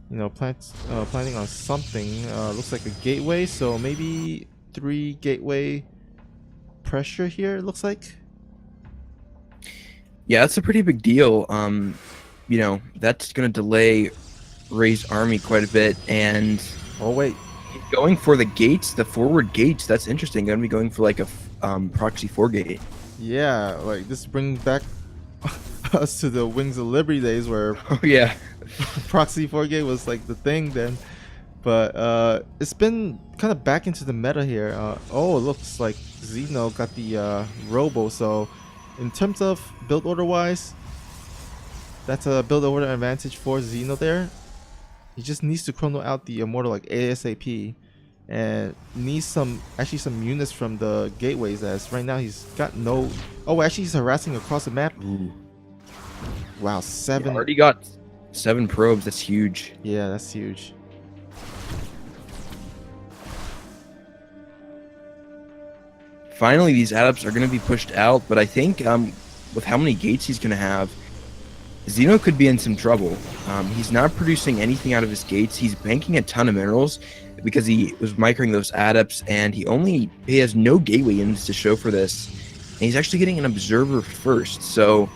Speaker 1: planning on something. Looks like a gateway, so maybe 3 gateway pressure here, it looks like.
Speaker 2: Yeah, that's a pretty big deal. That's going to delay Ray's army quite a bit. And
Speaker 1: oh wait,
Speaker 2: he's going for the gates, the forward gates. That's interesting. Going to be going for like a proxy 4 gate.
Speaker 1: Yeah, like this brings back us to the Wings of Liberty days where
Speaker 2: Oh yeah,
Speaker 1: proxy 4 gate was like the thing then. But it's been kind of back into the meta here. Oh, it looks like Zeno got the Robo. So in terms of build order wise, that's a build order advantage for Zeno there. He just needs to chrono out the Immortal like ASAP, and needs some units from the gateways. As right now he's got no. Oh, actually he's harassing across the map.
Speaker 2: Ooh.
Speaker 1: Wow,
Speaker 2: He
Speaker 1: 7.
Speaker 2: already got 7 probes. That's huge.
Speaker 1: Yeah, that's huge.
Speaker 2: Finally, these adepts are going to be pushed out, but I think with how many gates he's going to have, Xeno could be in some trouble. He's not producing anything out of his gates. He's banking a ton of minerals because he was microing those adepts, and he has no gateway units to show for this. And he's actually getting an observer first, so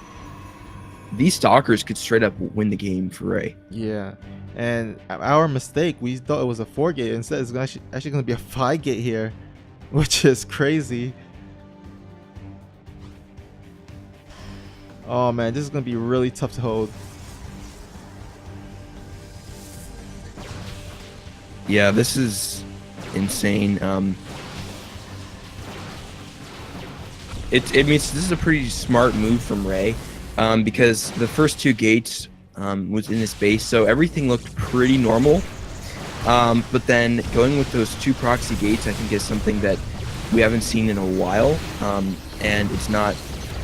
Speaker 2: these stalkers could straight up win the game for Ray.
Speaker 1: Yeah, and our mistake, we thought it was a 4 gate. Instead, it's actually going to be a 5 gate here, which is crazy. Oh man, this is going to be really tough to hold.
Speaker 2: Yeah, this is insane. This is a pretty smart move from Ray, because the first 2 gates was in his base, so everything looked pretty normal. But then going with those 2 proxy gates, I think, is something that we haven't seen in a while, and it's not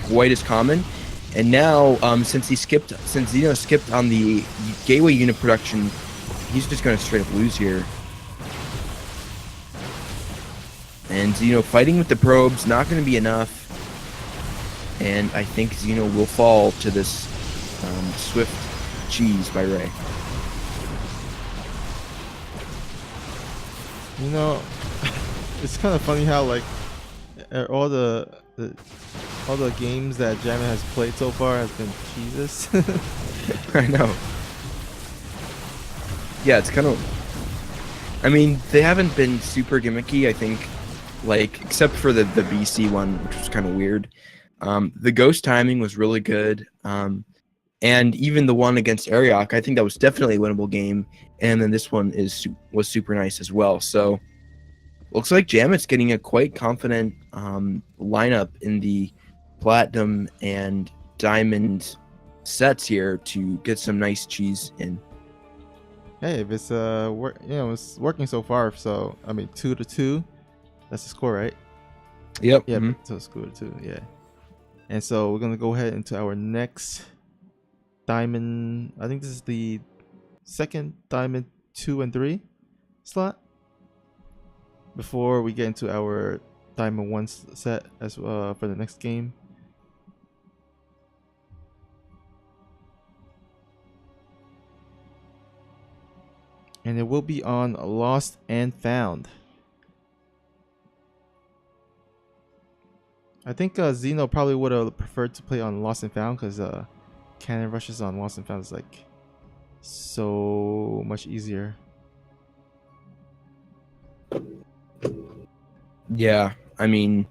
Speaker 2: quite as common. And now, since Xeno skipped on the gateway unit production, he's just going to straight up lose here. And Xeno fighting with the probes, not going to be enough. And I think Xeno will fall to this swift cheese by Ray.
Speaker 1: You know, it's kind of funny how like all the games that JaMiT has played so far has been Jesus.
Speaker 2: I know. Yeah, it's kind of. I mean, they haven't been super gimmicky. I think, like, except for the BC one, which was kind of weird. The ghost timing was really good, and even the one against Ariok, I think that was definitely a winnable game. And then this one was super nice as well. So looks like JaMIT's getting a quite confident lineup in the platinum and diamond sets here to get some nice cheese in.
Speaker 1: Hey, if it's it's working so far. So I mean, 2-2, that's the score, right?
Speaker 2: Yep.
Speaker 1: Yeah,
Speaker 2: Mm-hmm.
Speaker 1: so it's 2-2. Yeah. And so we're gonna go ahead into our next diamond. I think this is the second diamond 2 and 3 slot before we get into our diamond 1 set as for the next game. And it will be on Lost and Found. I think Xeno probably would have preferred to play on Lost and Found because cannon rushes on Lost and Found is like so much easier.
Speaker 2: Yeah, I mean,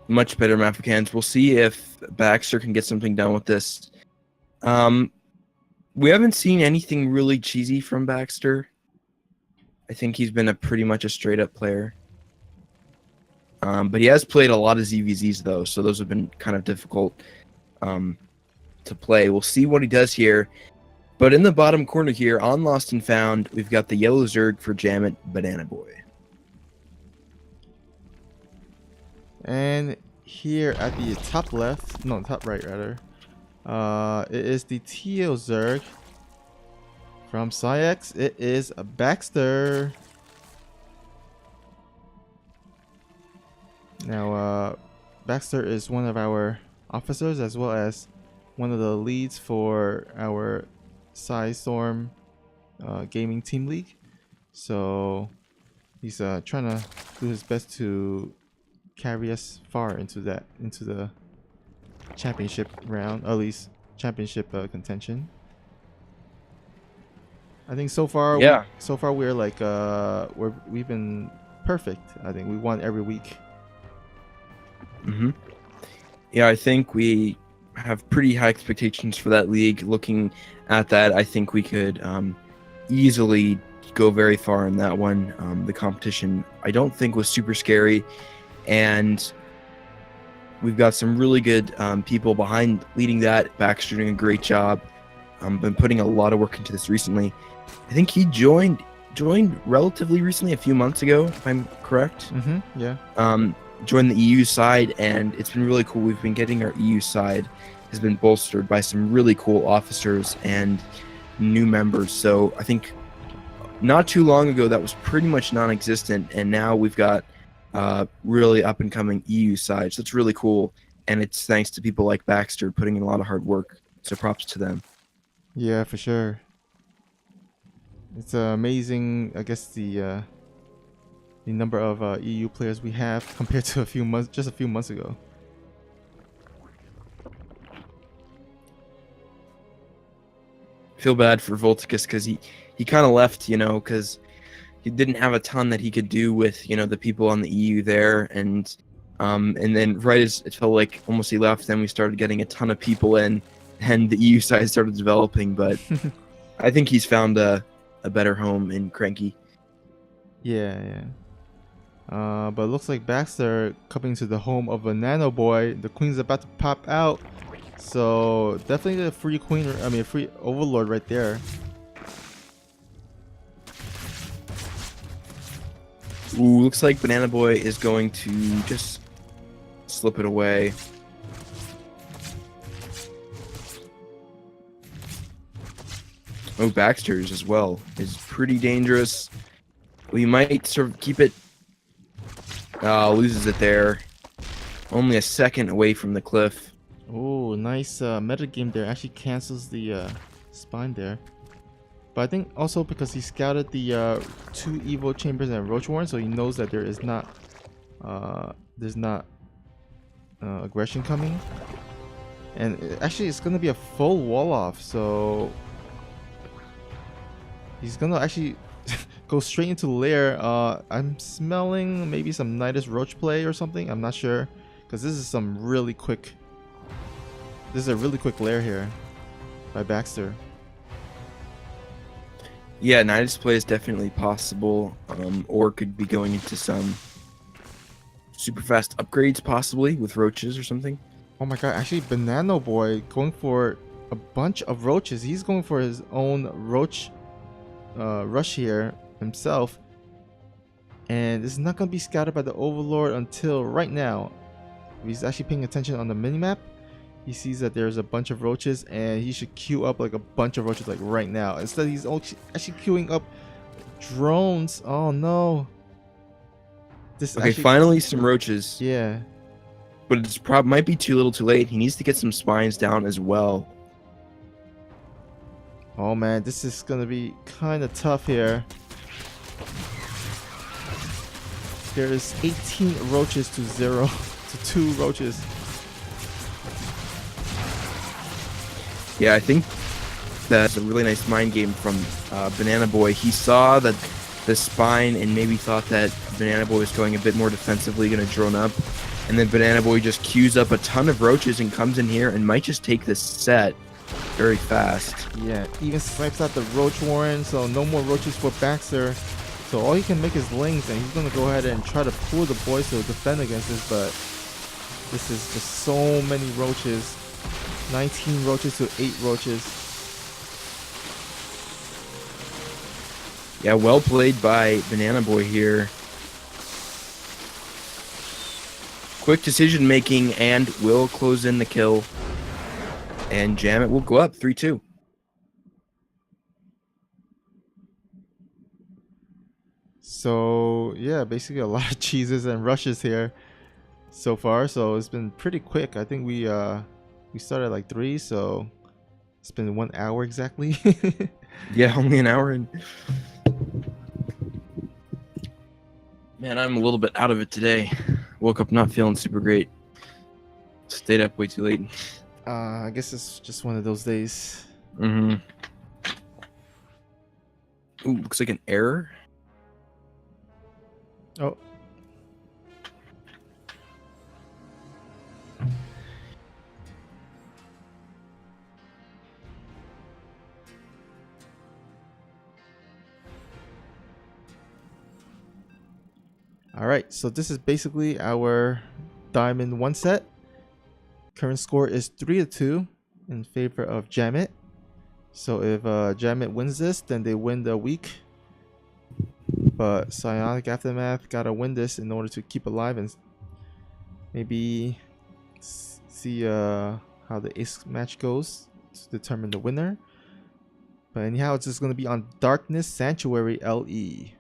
Speaker 2: much better map mechanics. We'll see if Baxter can get something done with this. We haven't seen anything really cheesy from Baxter. I think he's been pretty much a straight up player. But he has played a lot of ZVZs though, so those have been kind of difficult to play. We'll see what he does here. But in the bottom corner here, on Lost and Found, we've got the yellow Zerg for JaMIT Banana Boy.
Speaker 1: And here at the top left, no, top right rather, it is the teal Zerg from PsiX. It is a Baxter. Now, Baxter is one of our officers as well as one of the leads for our Storm gaming team league. So he's trying to do his best to carry us far into the championship round, or at least championship contention. I think so far, we're like we've been perfect. I think we won every week.
Speaker 2: Mm-hmm. Yeah, I think we have pretty high expectations for that league. Looking at that, I think we could easily go very far in that one. The competition, I don't think, was super scary, and we've got some really good people behind leading that. Baxter doing a great job. been putting a lot of work into this recently. I think he joined relatively recently, a few months ago, if I'm correct.
Speaker 1: Yeah.
Speaker 2: Joined the EU side, and it's been really cool. We've been getting our EU side has been bolstered by some really cool officers and new members. So I think not too long ago that was pretty much non-existent, and now we've got really up and coming EU side. So it's really cool, and it's thanks to people like Baxter putting in a lot of hard work. So props to them.
Speaker 1: Yeah, for sure. It's amazing. I guess the number of EU players we have compared to just a few months ago.
Speaker 2: Feel bad for Volticus because he kind of left, because he didn't have a ton that he could do with, the people on the EU there, and then right as it felt like almost he left, then we started getting a ton of people in, and the EU side started developing. But I think he's found a better home in Cranky.
Speaker 1: Yeah. But it looks like Baxter coming to the home of a Nano Boy. The queen's about to pop out. So definitely a free queen, a free overlord right there.
Speaker 2: Ooh, looks like Banana Boy is going to just slip it away. Oh, Baxter's as well is pretty dangerous. We might sort of keep it. Loses it there. Only a second away from the cliff.
Speaker 1: Oh, nice meta game there. Actually cancels the spine there. But I think also because he scouted the 2 Evo Chambers and Roach Warren, so he knows that there's not aggression coming. And actually it's gonna be a full wall off, so he's gonna actually go straight into lair. I'm smelling maybe some Nidus Roach play or something. I'm not sure, because this is a really quick lair here by Baxter.
Speaker 2: Yeah, Nidus play is definitely possible, or could be going into some super fast upgrades possibly with roaches or something.
Speaker 1: Oh my god, actually Banana Boy going for a bunch of roaches. He's going for his own roach rush here himself, and it's not going to be scouted by the Overlord until right now. He's actually paying attention on the minimap. He sees that there's a bunch of roaches, and he should queue up like a bunch of roaches like right now. Instead, he's actually queuing up drones. Oh no! This
Speaker 2: okay, finally some roaches.
Speaker 1: Yeah,
Speaker 2: but it's might be too little, too late. He needs to get some spines down as well.
Speaker 1: Oh man, this is gonna be kind of tough here. There is 18 roaches to 0 to 2 roaches.
Speaker 2: Yeah, I think that's a really nice mind game from Banana Boy. He saw that the spine and maybe thought that Banana Boy was going a bit more defensively, going to drone up. And then Banana Boy just queues up a ton of roaches and comes in here and might just take this set very fast.
Speaker 1: Yeah, even swipes out the Roach Warren, so no more roaches for Baxter. So all he can make is lings, and he's going to go ahead and try to pull the boys to defend against this, but this is just so many roaches. 19 roaches to 8 roaches.
Speaker 2: Yeah, well played by Banana Boy here. Quick decision making and will close in the kill. And JaMiT will go up 3-2.
Speaker 1: So yeah, basically a lot of cheeses and rushes here so far. So it's been pretty quick. I think we started at like 3, so it's been 1 hour exactly.
Speaker 2: Yeah, only an hour in. Man, I'm a little bit out of it today. Woke up not feeling super great. Stayed up way too late.
Speaker 1: I guess it's just one of those days.
Speaker 2: Mm-hmm. Ooh, looks like an error.
Speaker 1: Oh. Alright, so this is basically our Diamond 1 set. Current score is 3-2 in favor of JaMiT. So if JaMiT wins this, then they win the week. But Psionic Aftermath gotta win this in order to keep alive and maybe see how the ace match goes to determine the winner. But anyhow, it's just gonna be on Darkness Sanctuary LE,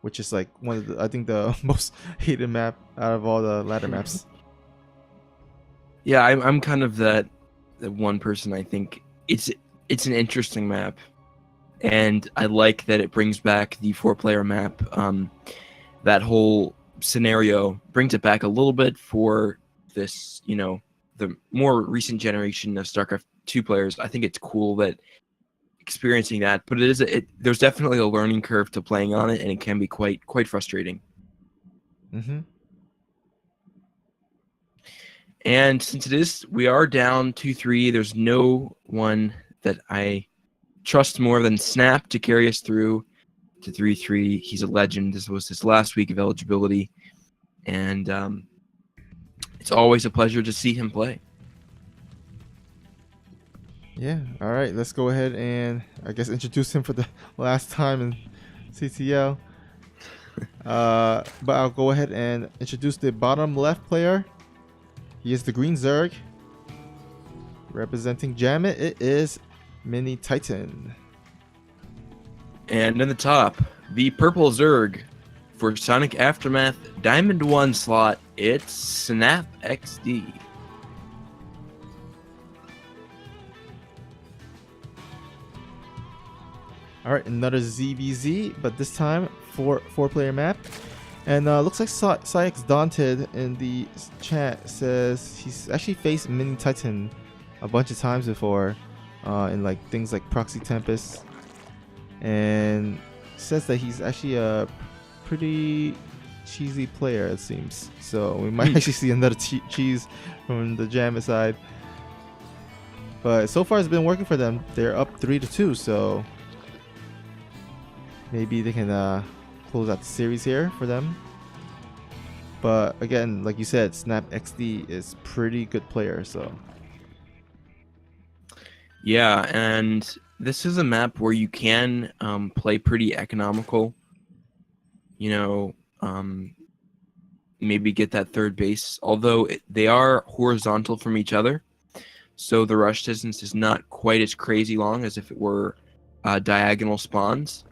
Speaker 1: which is like one of the, I think the most hated map out of all the ladder maps.
Speaker 2: Yeah, I'm kind of that one person. I think it's an interesting map, and I like that it brings back the 4-player map. That whole scenario brings it back a little bit for this, the more recent generation of StarCraft 2 players. I think it's cool that experiencing that, but there's definitely a learning curve to playing on it, and it can be quite frustrating.
Speaker 1: Mm-hmm.
Speaker 2: And since we are down 2-3, there's no one that I trust more than Snap to carry us through to 3-3. He's a legend. This was his last week of eligibility, and it's always a pleasure to see him play.
Speaker 1: Yeah. All right. Let's go ahead and I guess introduce him for the last time in CTL. But I'll go ahead and introduce the bottom left player. He is the Green Zerg. Representing JaMiT, it is Mini Titan.
Speaker 2: And in the top, the purple Zerg for Sonic Aftermath Diamond 1 slot, it's Snap XD.
Speaker 1: All right, another ZVZ, but this time 4-player map. And looks like PsiX Daunted in the chat says he's actually faced Mini Titan a bunch of times before in like things like Proxy Tempest, and says that he's actually a pretty cheesy player, it seems. So we might actually see another cheese from the JaMiT side. But so far it's been working for them. They're up 3-2, so maybe they can close out the series here for them. But again, like you said, Snap XD is pretty good player, so
Speaker 2: yeah, and this is a map where you can play pretty economical, maybe get that third base, although they are horizontal from each other, so the rush distance is not quite as crazy long as if it were diagonal spawns.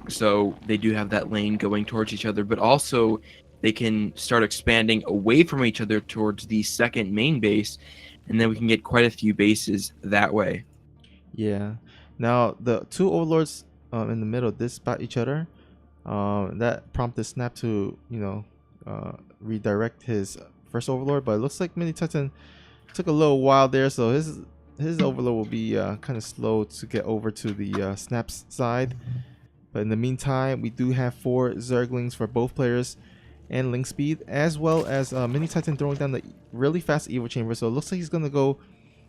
Speaker 2: So they do have that lane going towards each other, but also they can start expanding away from each other towards the second main base, and then we can get quite a few bases that way.
Speaker 1: yeah. Now the two overlords in the middle did spot each other. That prompted Snap to redirect his first overlord, but it looks like Mini Titan took a little while there, so his overlord will be kind of slow to get over to the Snap's side. But in the meantime, we do have 4 Zerglings for both players and link speed, as well as Mini Titan throwing down the really fast Evo Chamber. So it looks like he's going to go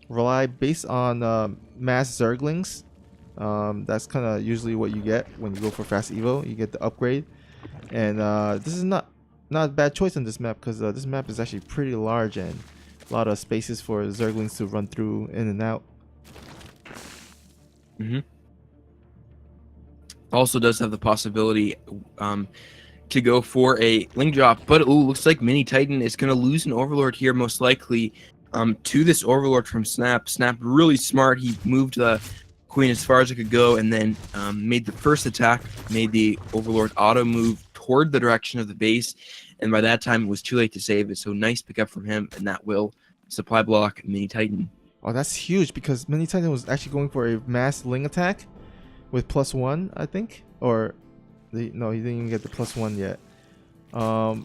Speaker 1: rely based on mass Zerglings. That's kind of usually what you get when you go for fast Evo. You get the upgrade. And this is not a bad choice on this map, because this map is actually pretty large and a lot of spaces for Zerglings to run through in and out.
Speaker 2: Mm-hmm. Also does have the possibility to go for a link drop, but it looks like Mini Titan is going to lose an overlord here, most likely to this overlord from Snap. Snap really smart. He moved the queen as far as it could go, and then made the first attack, made the overlord auto move toward the direction of the base, and by that time it was too late to save it. So nice pickup from him, and that will supply block Mini Titan.
Speaker 1: Oh, that's huge, because Mini Titan was actually going for a mass ling attack with +1, I think, or no, he didn't even get the +1 yet. Now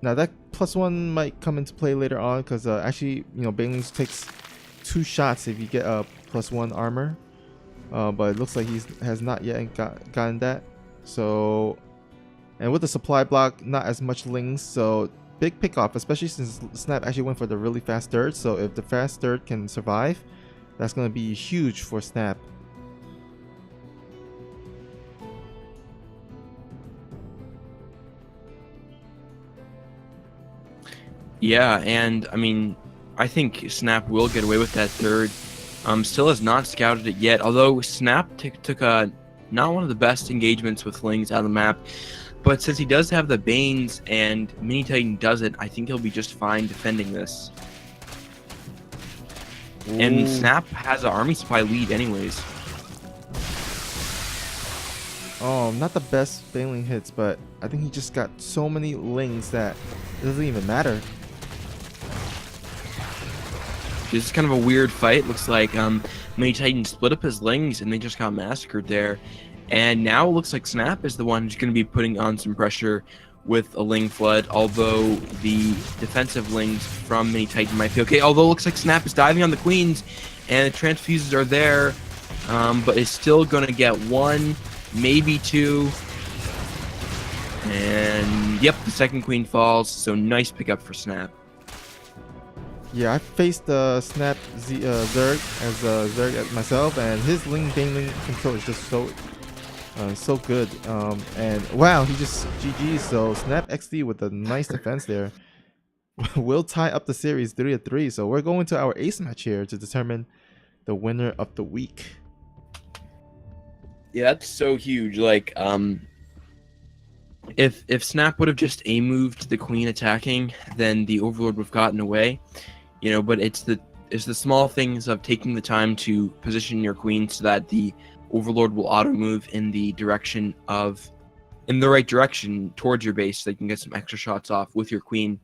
Speaker 1: that +1 might come into play later on, because actually, Banelings takes 2 shots if you get a +1 armor, but it looks like he has not yet gotten that. So, and with the supply block, not as much lings, so big pick off, especially since Snap actually went for the really fast third. So if the fast third can survive, that's going to be huge for Snap.
Speaker 2: Yeah, and I mean, I think Snap will get away with that third. Still has not scouted it yet, although Snap took not one of the best engagements with Lings out of the map. But since he does have the Banes and Mini Titan doesn't, I think he'll be just fine defending this.
Speaker 1: Ooh.
Speaker 2: And Snap has an army supply lead anyways.
Speaker 1: Oh, not the best failing hits, but I think he just got so many Lings that it doesn't even matter.
Speaker 2: This is kind of a weird fight. Looks like Mini Titan split up his Lings and they just got massacred there. And now it looks like Snap is the one who's going to be putting on some pressure with a Ling Flood, although the defensive Lings from Mini Titan might be okay. Although it looks like Snap is diving on the Queens and the Transfuses are there, but is still going to get one, maybe two. And yep, the second Queen falls, so nice pickup for Snap.
Speaker 1: Yeah, I faced Snap Zerg as Zerg myself, and his Ling Baneling control is just so good. And wow, he just GG. So Snap XD with a nice defense there will tie up the series 3-3. So we're going to our ace match here to determine the winner of the week.
Speaker 2: Yeah, that's so huge. Like, if Snap would have just A moved the Queen attacking, then the Overlord would have gotten away. You know, but it's the small things of taking the time to position your Queen so that the Overlord will auto move in the right direction towards your base, so you can get some extra shots off with your Queen.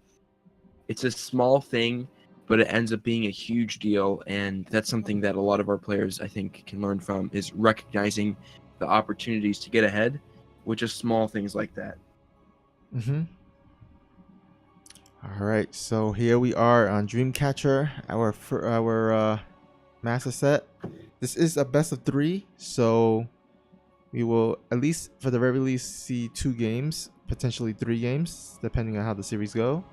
Speaker 2: It's a small thing, but it ends up being a huge deal, and that's something that a lot of our players, I think, can learn from, is recognizing the opportunities to get ahead with just small things like that.
Speaker 1: All right, so here we are on Dreamcatcher, our master set. This is a best of 3, so we will, at least for the very least, see 2 games, potentially 3 games, depending on how the series go.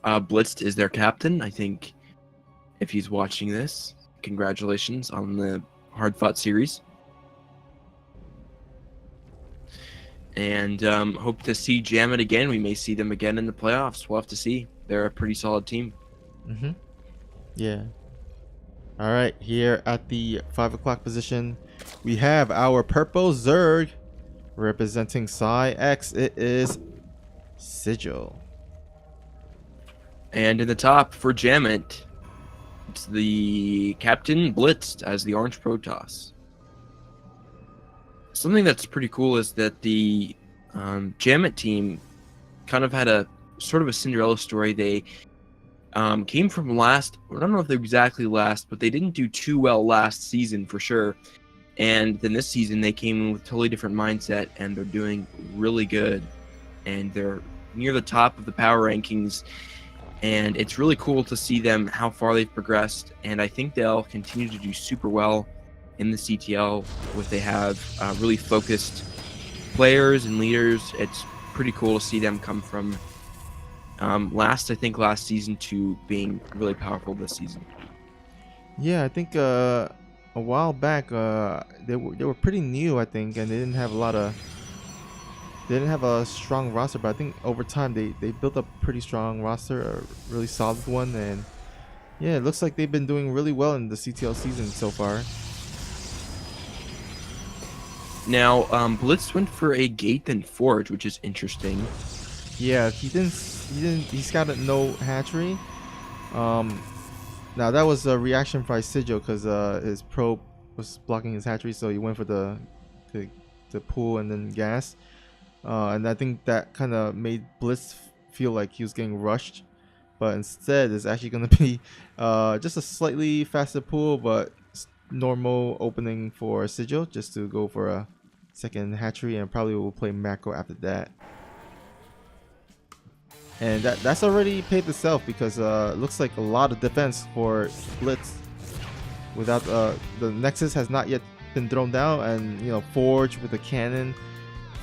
Speaker 2: Blitzed is their captain. I think if he's watching this, congratulations on the hard-fought series. And hope to see JaMiT again. We may see them again in the playoffs. We'll have to see. They're a pretty solid team.
Speaker 1: Yeah. All right, here at the 5 o'clock position, we have our purple Zerg representing PsiX. It is Sigil.
Speaker 2: And in the top for JaMiT, it's the captain Blitzed as the orange Protoss. Something that's pretty cool is that the JaMiT team kind of had a sort of a Cinderella story. They came from last, I don't know if they're exactly last, but they didn't do too well last season for sure. And then this season they came in with a totally different mindset, and they're doing really good. And they're near the top of the power rankings. And it's really cool to see them, how far they've progressed. And I think they'll continue to do super well in the CTL with they have really focused players and leaders. It's pretty cool to see them come from last season to being really powerful this season.
Speaker 1: Yeah, I think a while back they were pretty new, I think, and they didn't have a strong roster, but I think over time they built a pretty strong roster, a really solid one, and yeah, it looks like they've been doing really well in the CTL season so far.
Speaker 2: Now, Blitz went for a Gate and Forge, which is interesting.
Speaker 1: Yeah, he's got a no hatchery. Now that was a reaction by Sigil because his probe was blocking his hatchery, so he went for the pool and then gas. And I think that kind of made Blitz feel like he was getting rushed, but instead it's actually going to be just a slightly faster pool, but normal opening for Sigil just to go for a second hatchery, and probably will play macro after that. And that's already paid itself because it looks like a lot of defense for Blitz. Without the Nexus has not yet been thrown down, and Forge with the cannon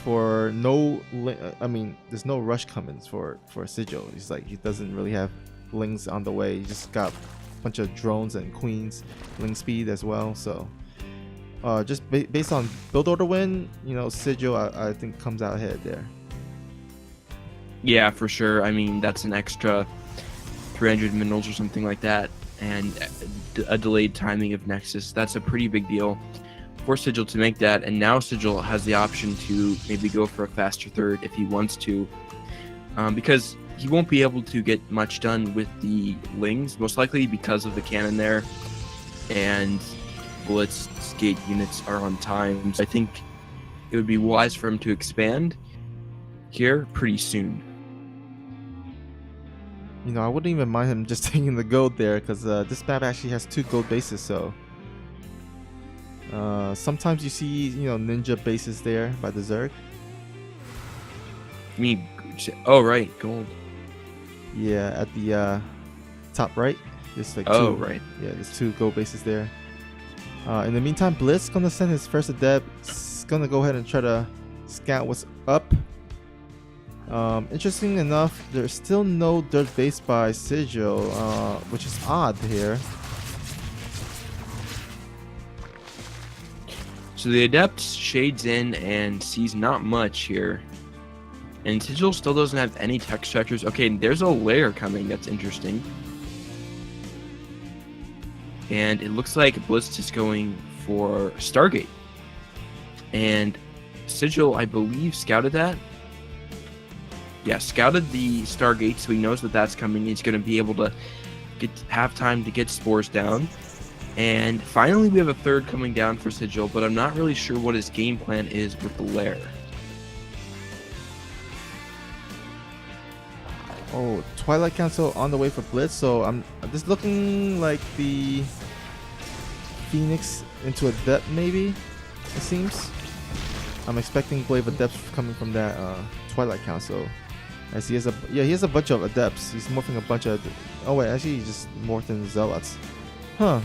Speaker 1: for there's no rush coming for Sigil. He's like, he doesn't really have Lings on the way. He just got a bunch of drones and queens, Ling speed as well. So just based on build order win, Sigil I think comes out ahead there.
Speaker 2: Yeah, for sure. I mean, that's an extra 300 minerals or something like that, and a delayed timing of Nexus. That's a pretty big deal for Sigil to make that, and now Sigil has the option to maybe go for a faster third if he wants to, because he won't be able to get much done with the Lings, most likely because of the cannon there, and Blitz skate units are on time. So I think it would be wise for him to expand here pretty soon.
Speaker 1: You know, I wouldn't even mind him just taking the gold there, because this map actually has 2 gold bases, so sometimes you see, you know, ninja bases there by the Zerg.
Speaker 2: Oh right, gold.
Speaker 1: Yeah, at the top right, there's like 2.
Speaker 2: Oh right.
Speaker 1: Yeah, there's 2 gold bases there. In the meantime, Blitz gonna send his first adept. He's gonna go ahead and try to scout what's up. Interesting enough, there's still no dirt base by Sigil, which is odd here.
Speaker 2: So the adept shades in and sees not much here. And Sigil still doesn't have any tech structures. Okay, there's a layer coming that's interesting. And it looks like Blitz is going for Stargate. And Sigil, I believe, scouted that. Yeah, scouted the Stargate, so he knows that that's coming. He's going to be able to have time to get spores down. And finally, we have a third coming down for Sigil, but I'm not really sure what his game plan is with the lair.
Speaker 1: Oh, Twilight Council on the way for Blitz, so I'm just looking like the Phoenix into Adept, maybe, it seems. I'm expecting Glaive Adepts coming from that Twilight Council. As he has a bunch of Adepts. He's morphing a bunch of... Oh wait, actually he just morphed in Zealots. Huh.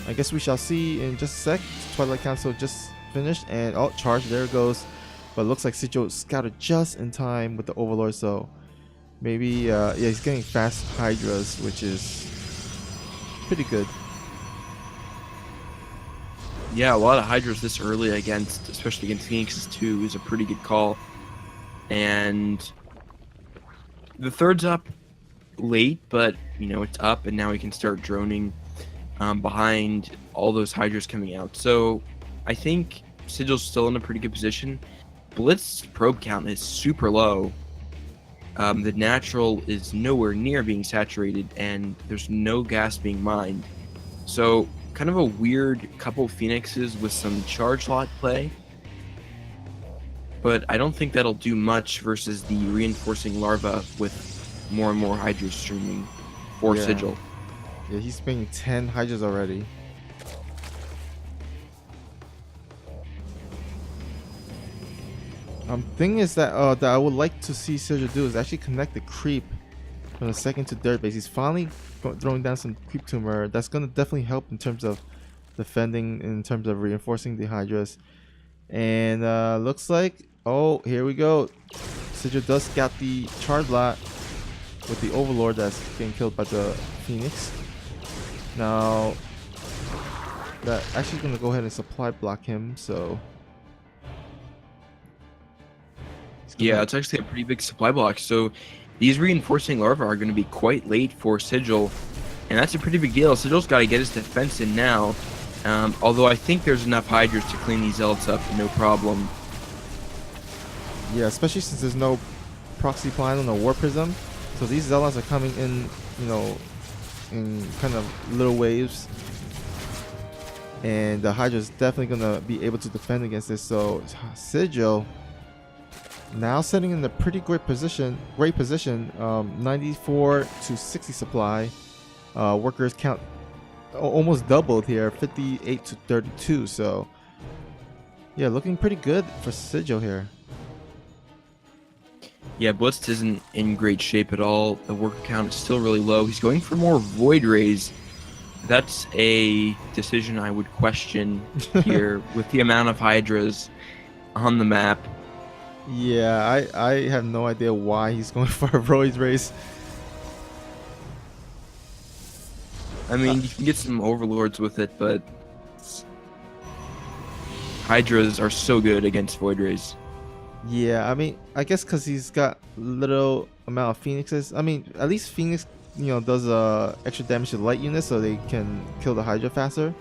Speaker 1: I guess we shall see in just a sec. Twilight Council just finished, and oh, charge, there it goes. But it looks like Sigil scouted just in time with the Overlord, so maybe, yeah, he's getting fast Hydras, which is pretty good.
Speaker 2: Yeah, a lot of Hydras this early especially against Phoenixes too, is a pretty good call. And the third's up late, but you know it's up, and now we can start droning behind all those Hydras coming out. So I think Sigil's still in a pretty good position. Blitz's probe count is super low. The natural is nowhere near being saturated, and there's no gas being mined. So kind of a weird couple Phoenixes with some charge lot play. But I don't think that'll do much versus the reinforcing larva with more and more Hydras streaming for Sigil.
Speaker 1: Yeah, he's spending 10 Hydras already. Thing is that that I would like to see Sigil do is actually connect the creep from the second to third base. He's finally throwing down some creep tumor. That's gonna definitely help in terms of defending, in terms of reinforcing the Hydras. And looks like, oh, here we go. Sigil does scout the charge lot with the Overlord that's getting killed by the Phoenix. Now, that actually gonna go ahead and supply block him, so.
Speaker 2: Yeah, it's actually a pretty big supply block. So these reinforcing larvae are going to be quite late for Sigil, and that's a pretty big deal. Sigil's got to get his defense in now, although I think there's enough Hydras to clean these Zealots up, no problem.
Speaker 1: Yeah, especially since there's no proxy plan on the War Prism, so these Zealots are coming in, you know, in kind of little waves, and the Hydra's definitely going to be able to defend against this. So Sigil now sitting in a pretty great position, 94 to 60 supply. Workers count almost doubled here, 58 to 32. So yeah, looking pretty good for Sigil here.
Speaker 2: Yeah, Blitz isn't in great shape at all. The worker count is still really low. He's going for more Void Rays. That's a decision I would question here with the amount of Hydras on the map.
Speaker 1: Yeah, I have no idea why he's going for a Void Rays.
Speaker 2: I mean, you can get some Overlords with it, but Hydras are so good against Void Rays.
Speaker 1: Yeah, I mean, I guess because he's got little amount of phoenixes. I mean, at least Phoenix, does extra damage to light units, so they can kill the Hydra faster.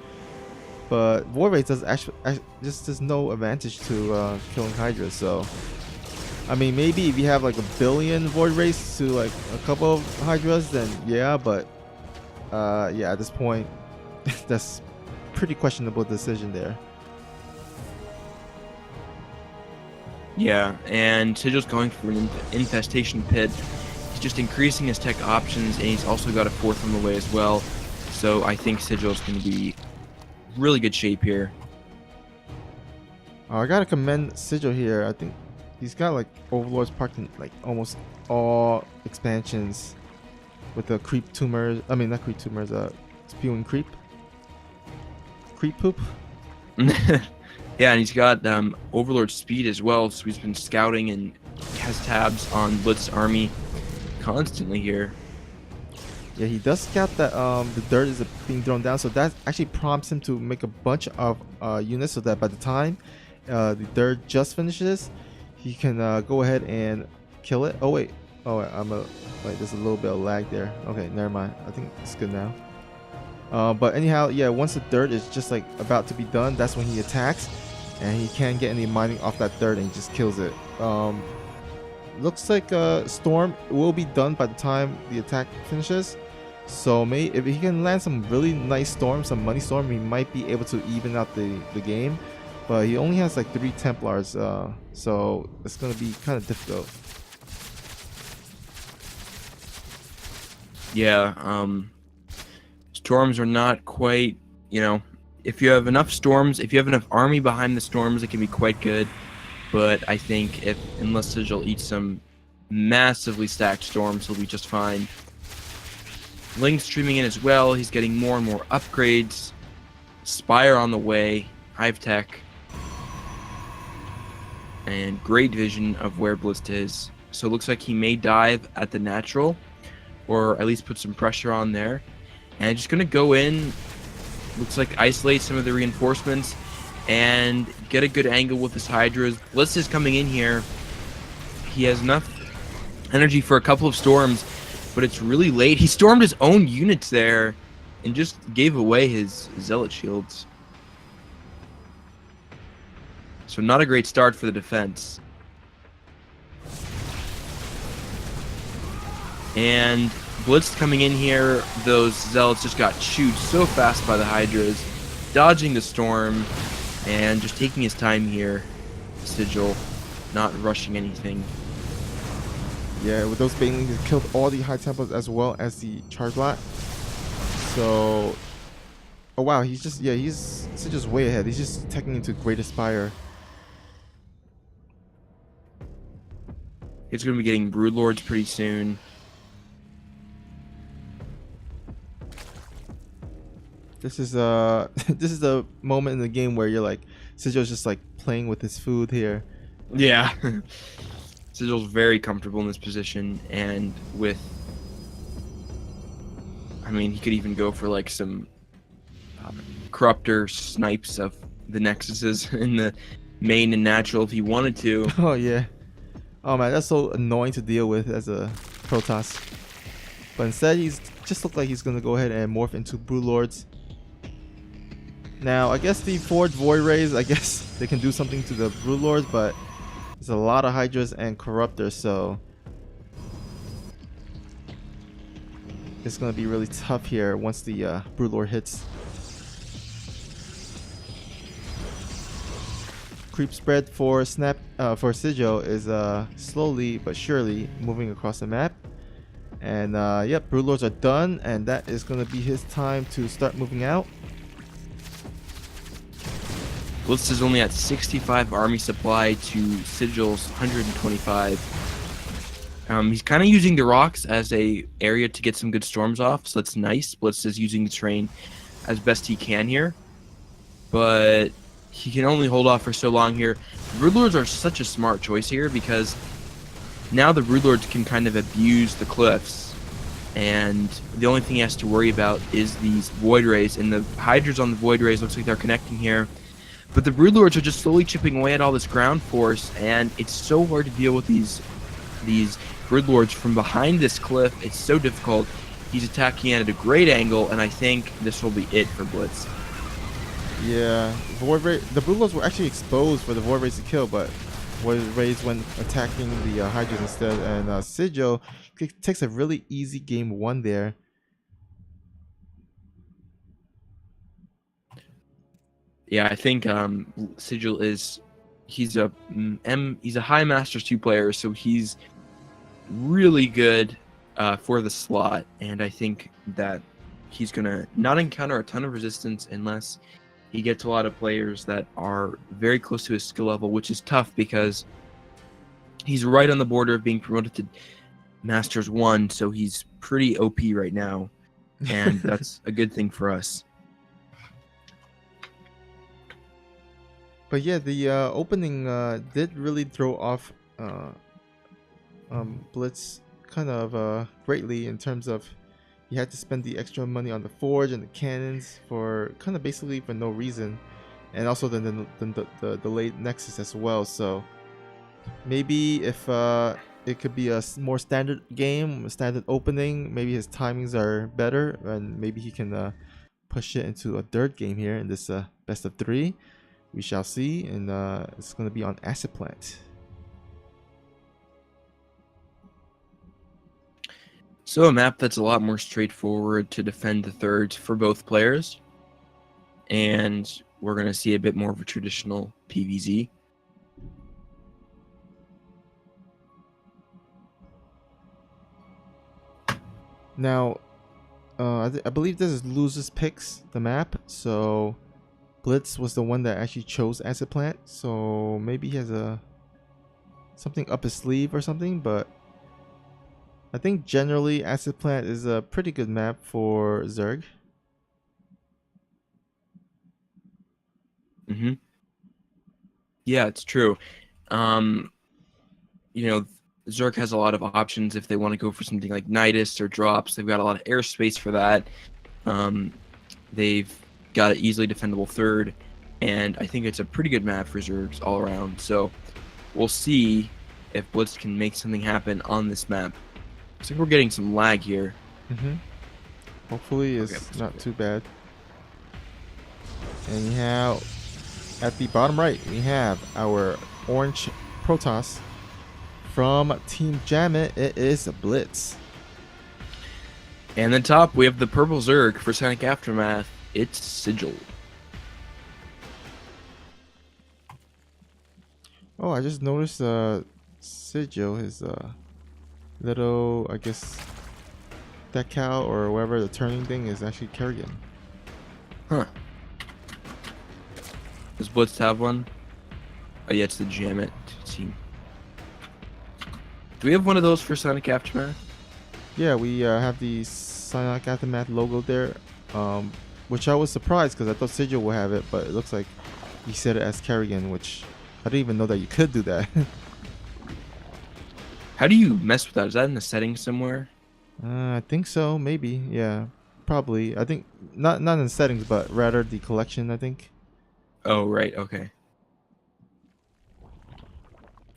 Speaker 1: But Void Rays does actually just there's no advantage to killing Hydra. So, I mean, maybe if you have like a billion Void Rays to like a couple of Hydras, then yeah. But yeah, at this point, that's pretty questionable decision there.
Speaker 2: Yeah, and Sigil's going for an infestation pit. He's just increasing his tech options, and he's also got a fourth on the way as well. So I think Sigil's going to be really good shape here.
Speaker 1: I gotta commend Sigil here. I think he's got like Overlords parked in like almost all expansions with the creep tumors. I mean, not creep tumors. Spewing creep poop.
Speaker 2: Yeah, and he's got Overlord speed as well, so he's been scouting and has tabs on Blitz's army constantly here.
Speaker 1: Yeah, he does scout that the dirt is being thrown down, so that actually prompts him to make a bunch of units, so that by the time the dirt just finishes, he can go ahead and kill it. Oh wait, wait, there's a little bit of lag there. Okay, never mind. I think it's good now. But anyhow, yeah, once the dirt is just like about to be done, that's when he attacks, and he can't get any mining off that dirt, and he just kills it. Looks like Storm will be done by the time the attack finishes. So if he can land some really nice storm, some money storm, he might be able to even out the game. But he only has like 3 Templars, so it's gonna be kind of difficult.
Speaker 2: Yeah, storms are not quite, if you have enough storms, if you have enough army behind the storms, it can be quite good. But I think unless Sigil eats some massively stacked storms, he'll be just fine. Link streaming in as well. He's getting more and more upgrades. Spire on the way. Hive Tech. And great vision of where Blitz is. So it looks like he may dive at the natural, or at least put some pressure on there. And just going to go in. Looks like isolate some of the reinforcements and get a good angle with his Hydras. Blitz is coming in here. He has enough energy for a couple of storms, but it's really late. He stormed his own units there and just gave away his Zealot shields. So not a great start for the defense. And Blitz coming in here, those Zealots just got chewed so fast by the Hydras, dodging the storm, and just taking his time here. Sigil, not rushing anything.
Speaker 1: Yeah, with those banelings, he killed all the High Templars as well as the Charge Lot. So, oh wow, he's Sigil's way ahead. He's just teching into Great Spire.
Speaker 2: He's going to be getting Broodlords pretty soon.
Speaker 1: This is this is the moment in the game where you're like, Sigil's just like playing with his food here.
Speaker 2: Yeah. Sigil's very comfortable in this position, and with, I mean, he could even go for like some corruptor snipes of the Nexuses in the main and natural if he wanted to.
Speaker 1: Oh yeah. Oh man, that's so annoying to deal with as a Protoss. But instead, he's just looked like he's gonna go ahead and morph into Broodlords. Now, I guess the Forged Void Rays, I guess they can do something to the Broodlords, but there's a lot of Hydras and Corruptors, so it's gonna be really tough here once the Broodlord hits. Creep spread for Sigil is slowly but surely moving across the map. And yep, Broodlords are done, and that is going to be his time to start moving out.
Speaker 2: Blitz is only at 65 army supply to Sigil's 125. He's kind of using the rocks as a area to get some good storms off, so that's nice. Blitz is using the terrain as best he can here, but he can only hold off for so long here. Broodlords are such a smart choice here because now the Broodlords can kind of abuse the cliffs, and the only thing he has to worry about is these Void Rays, and the Hydras on the Void Rays looks like they're connecting here. But the Broodlords are just slowly chipping away at all this ground force, and it's so hard to deal with these Broodlords from behind this cliff. It's so difficult. He's attacking at a great angle, and I think this will be it for Blitz.
Speaker 1: Yeah, the Broodlords were actually exposed for the Void Rays to kill, but Void Rays went attacking the Hydras instead, and Sigil takes a really easy game 1 there.
Speaker 2: Yeah, I think Sigil he's a high Masters 2 player, so he's really good for the slot, and I think that he's gonna not encounter a ton of resistance unless he gets a lot of players that are very close to his skill level, which is tough because he's right on the border of being promoted to Masters 1, so he's pretty OP right now, and that's a good thing for us.
Speaker 1: But yeah, the opening did really throw off Blitz kind of greatly in terms of he had to spend the extra money on the forge and the cannons for kind of basically for no reason, and also the delayed nexus as well. So maybe if it could be a more standard game, a standard opening, maybe his timings are better, and maybe he can push it into a third game here in this best of 3. We shall see, and it's going to be on Acid Plant.
Speaker 2: So a map that's a lot more straightforward to defend the thirds for both players, and we're going to see a bit more of a traditional PvZ.
Speaker 1: Now, I believe this is Losers Picks, the map, so Blitz was the one that actually chose Acid Plant, so maybe he has something up his sleeve or something, but I think generally Acid Plant is a pretty good map for Zerg.
Speaker 2: Mm-hmm. Yeah, it's true. Zerg has a lot of options if they want to go for something like Nidus or drops. They've got a lot of airspace for that. They've got an easily defendable third, and I think it's a pretty good map for Zergs all around. So we'll see if Blitz can make something happen on this map. Looks like we're getting some lag here.
Speaker 1: Hopefully it's not too bad. And we have at the bottom right, we have our orange Protoss from Team JaMiT. It is Blitz.
Speaker 2: And then top, we have the purple Zerg for Sonic Aftermath. It's Sigil.
Speaker 1: Oh, I just noticed Sigil, his little, I guess, decal or whatever the turning thing is actually Kerrigan.
Speaker 2: Huh. Does Blitz have one? Oh yeah, it's the JaMiT team. Do we have one of those for Sonic Aftermath?
Speaker 1: Yeah, we have the Sonic Aftermath logo there, which I was surprised because I thought Sigil would have it, but it looks like he set it as Kerrigan, which I didn't even know that you could do that.
Speaker 2: How do you mess with that? Is that in the settings somewhere?
Speaker 1: I think so, maybe. Yeah, probably. I think not in the settings, but rather the collection, I think.
Speaker 2: Oh, right. Okay.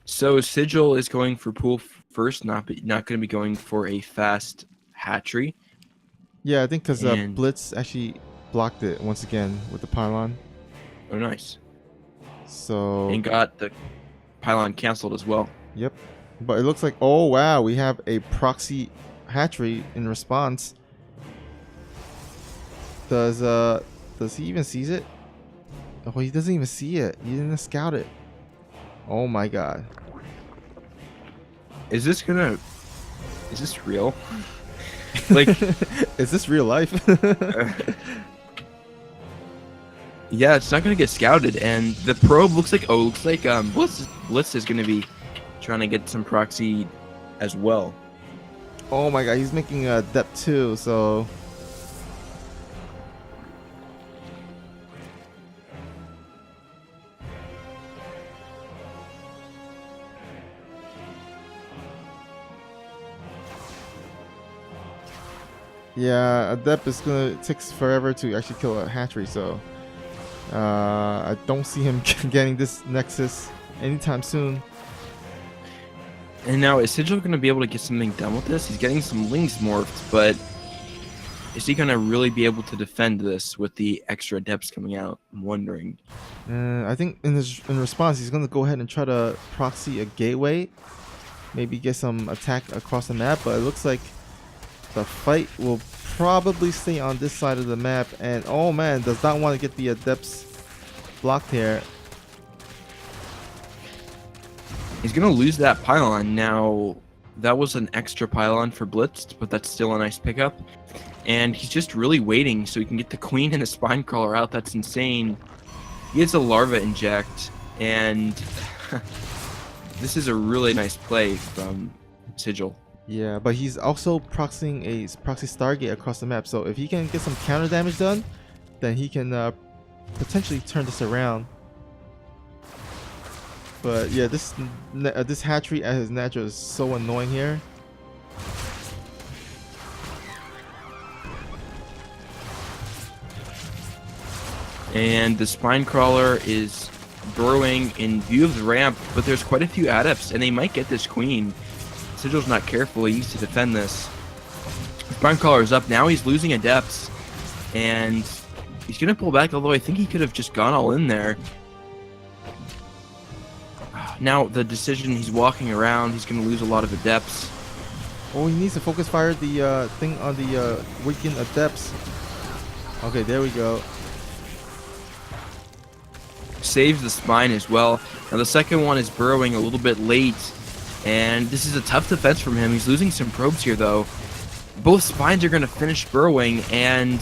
Speaker 2: So Sigil is going for pool first, not going to be going for a fast hatchery.
Speaker 1: Yeah, I think because Blitz actually blocked it once again with the pylon.
Speaker 2: Oh, nice.
Speaker 1: So
Speaker 2: and got the pylon canceled as well.
Speaker 1: Yep. But it looks like, oh wow, we have a proxy hatchery in response. Does he even sees it? Oh, he doesn't even see it. He didn't scout it. Oh my god.
Speaker 2: Is this real? Like,
Speaker 1: is this real life?
Speaker 2: Yeah, it's not gonna get scouted, and the probe looks like Blitz is gonna be trying to get some proxy as well.
Speaker 1: Oh my god, he's making a depth too, so yeah, Adept is gonna takes forever to actually kill a hatchery, so I don't see him getting this Nexus anytime soon.
Speaker 2: And now, is Sigil going to be able to get something done with this? He's getting some links morphed, but is he going to really be able to defend this with the extra depths coming out? I'm wondering.
Speaker 1: I think in response, he's going to go ahead and try to proxy a gateway. Maybe get some attack across the map, but it looks like the fight will probably stay on this side of the map. And oh man, does not want to get the depths blocked here.
Speaker 2: He's going to lose that pylon. Now, that was an extra pylon for Blitzed, but that's still a nice pickup. And he's just really waiting so he can get the Queen and the Spine Crawler out. That's insane. He gets a Larva Inject, and this is a really nice play from Sigil.
Speaker 1: Yeah, but he's also proxying a proxy Stargate across the map. So if he can get some counter damage done, then he can potentially turn this around. But yeah, this hatchery at his natural is so annoying here.
Speaker 2: And the Spine Crawler is burrowing in view of the ramp, but there's quite a few adepts, and they might get this Queen. Sigil's not careful. He needs to defend this. Spine Crawler is up. Now he's losing adepts, and he's going to pull back, although I think he could have just gone all in there. Now the decision, he's walking around. He's going to lose a lot of adepts.
Speaker 1: Oh, he needs to focus fire the thing on the weakened adepts. Okay, there we go.
Speaker 2: Saves the spine as well. Now the second one is burrowing a little bit late, and this is a tough defense from him. He's losing some probes here though. Both spines are going to finish burrowing, and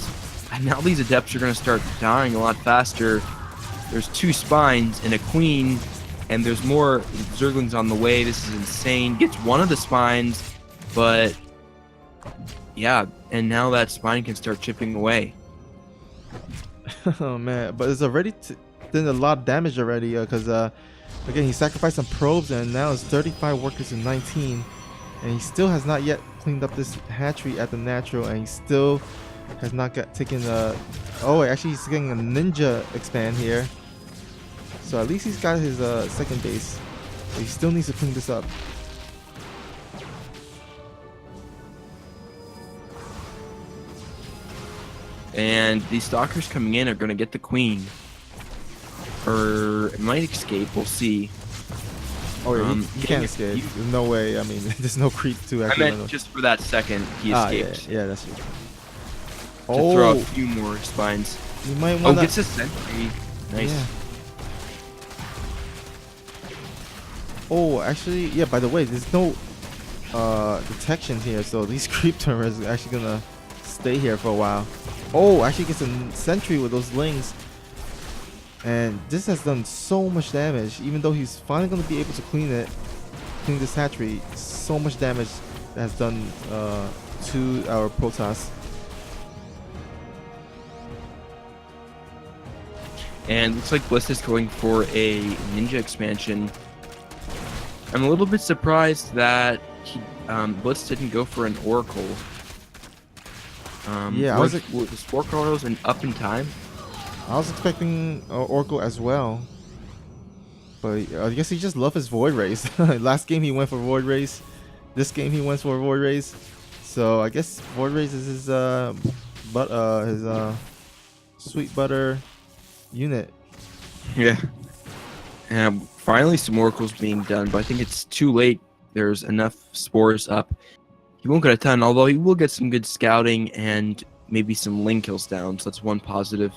Speaker 2: now these adepts are going to start dying a lot faster. There's 2 spines and a Queen, and there's more Zerglings on the way. This is insane. Gets one of the spines, but yeah, and now that spine can start chipping away.
Speaker 1: Oh man, but it's already done a lot of damage already, because again, he sacrificed some probes, and now it's 35 workers in 19, and he still has not yet cleaned up this hatchery at the natural, and he still has not taken oh, actually he's getting a ninja expand here, so at least he's got his second base, but he still needs to clean this up.
Speaker 2: And these stalkers coming in are going to get the Queen. Or it might escape, we'll see.
Speaker 1: Oh yeah, he can't escape. There's no way. I mean, there's no creep to actually.
Speaker 2: I meant just for that second, he escaped.
Speaker 1: Yeah, that's true.
Speaker 2: To throw a few more spines.
Speaker 1: You might want.
Speaker 2: Oh, gets a sentry. Nice.
Speaker 1: Yeah. Oh, actually, yeah. By the way, there's no detection here, so these creep terrors are actually gonna stay here for a while. Oh, actually gets a sentry with those lings. And this has done so much damage, even though he's finally going to be able to clean this hatchery. So much damage has done to our Protoss.
Speaker 2: And looks like Bliss is going for a ninja expansion. I'm a little bit surprised that Blitz didn't go for an Oracle.
Speaker 1: Yeah, I was like,
Speaker 2: the Spore Crawlers and up in time.
Speaker 1: I was expecting Oracle as well, but I guess he just loved his Void Rays. Last game he went for Void Rays. This game he went for Void Rays. So I guess Void Rays is his sweet butter unit.
Speaker 2: Yeah. And finally some Oracles being done, but I think it's too late. There's enough spores up. He won't get a ton, although he will get some good scouting and maybe some link kills down, so that's one positive.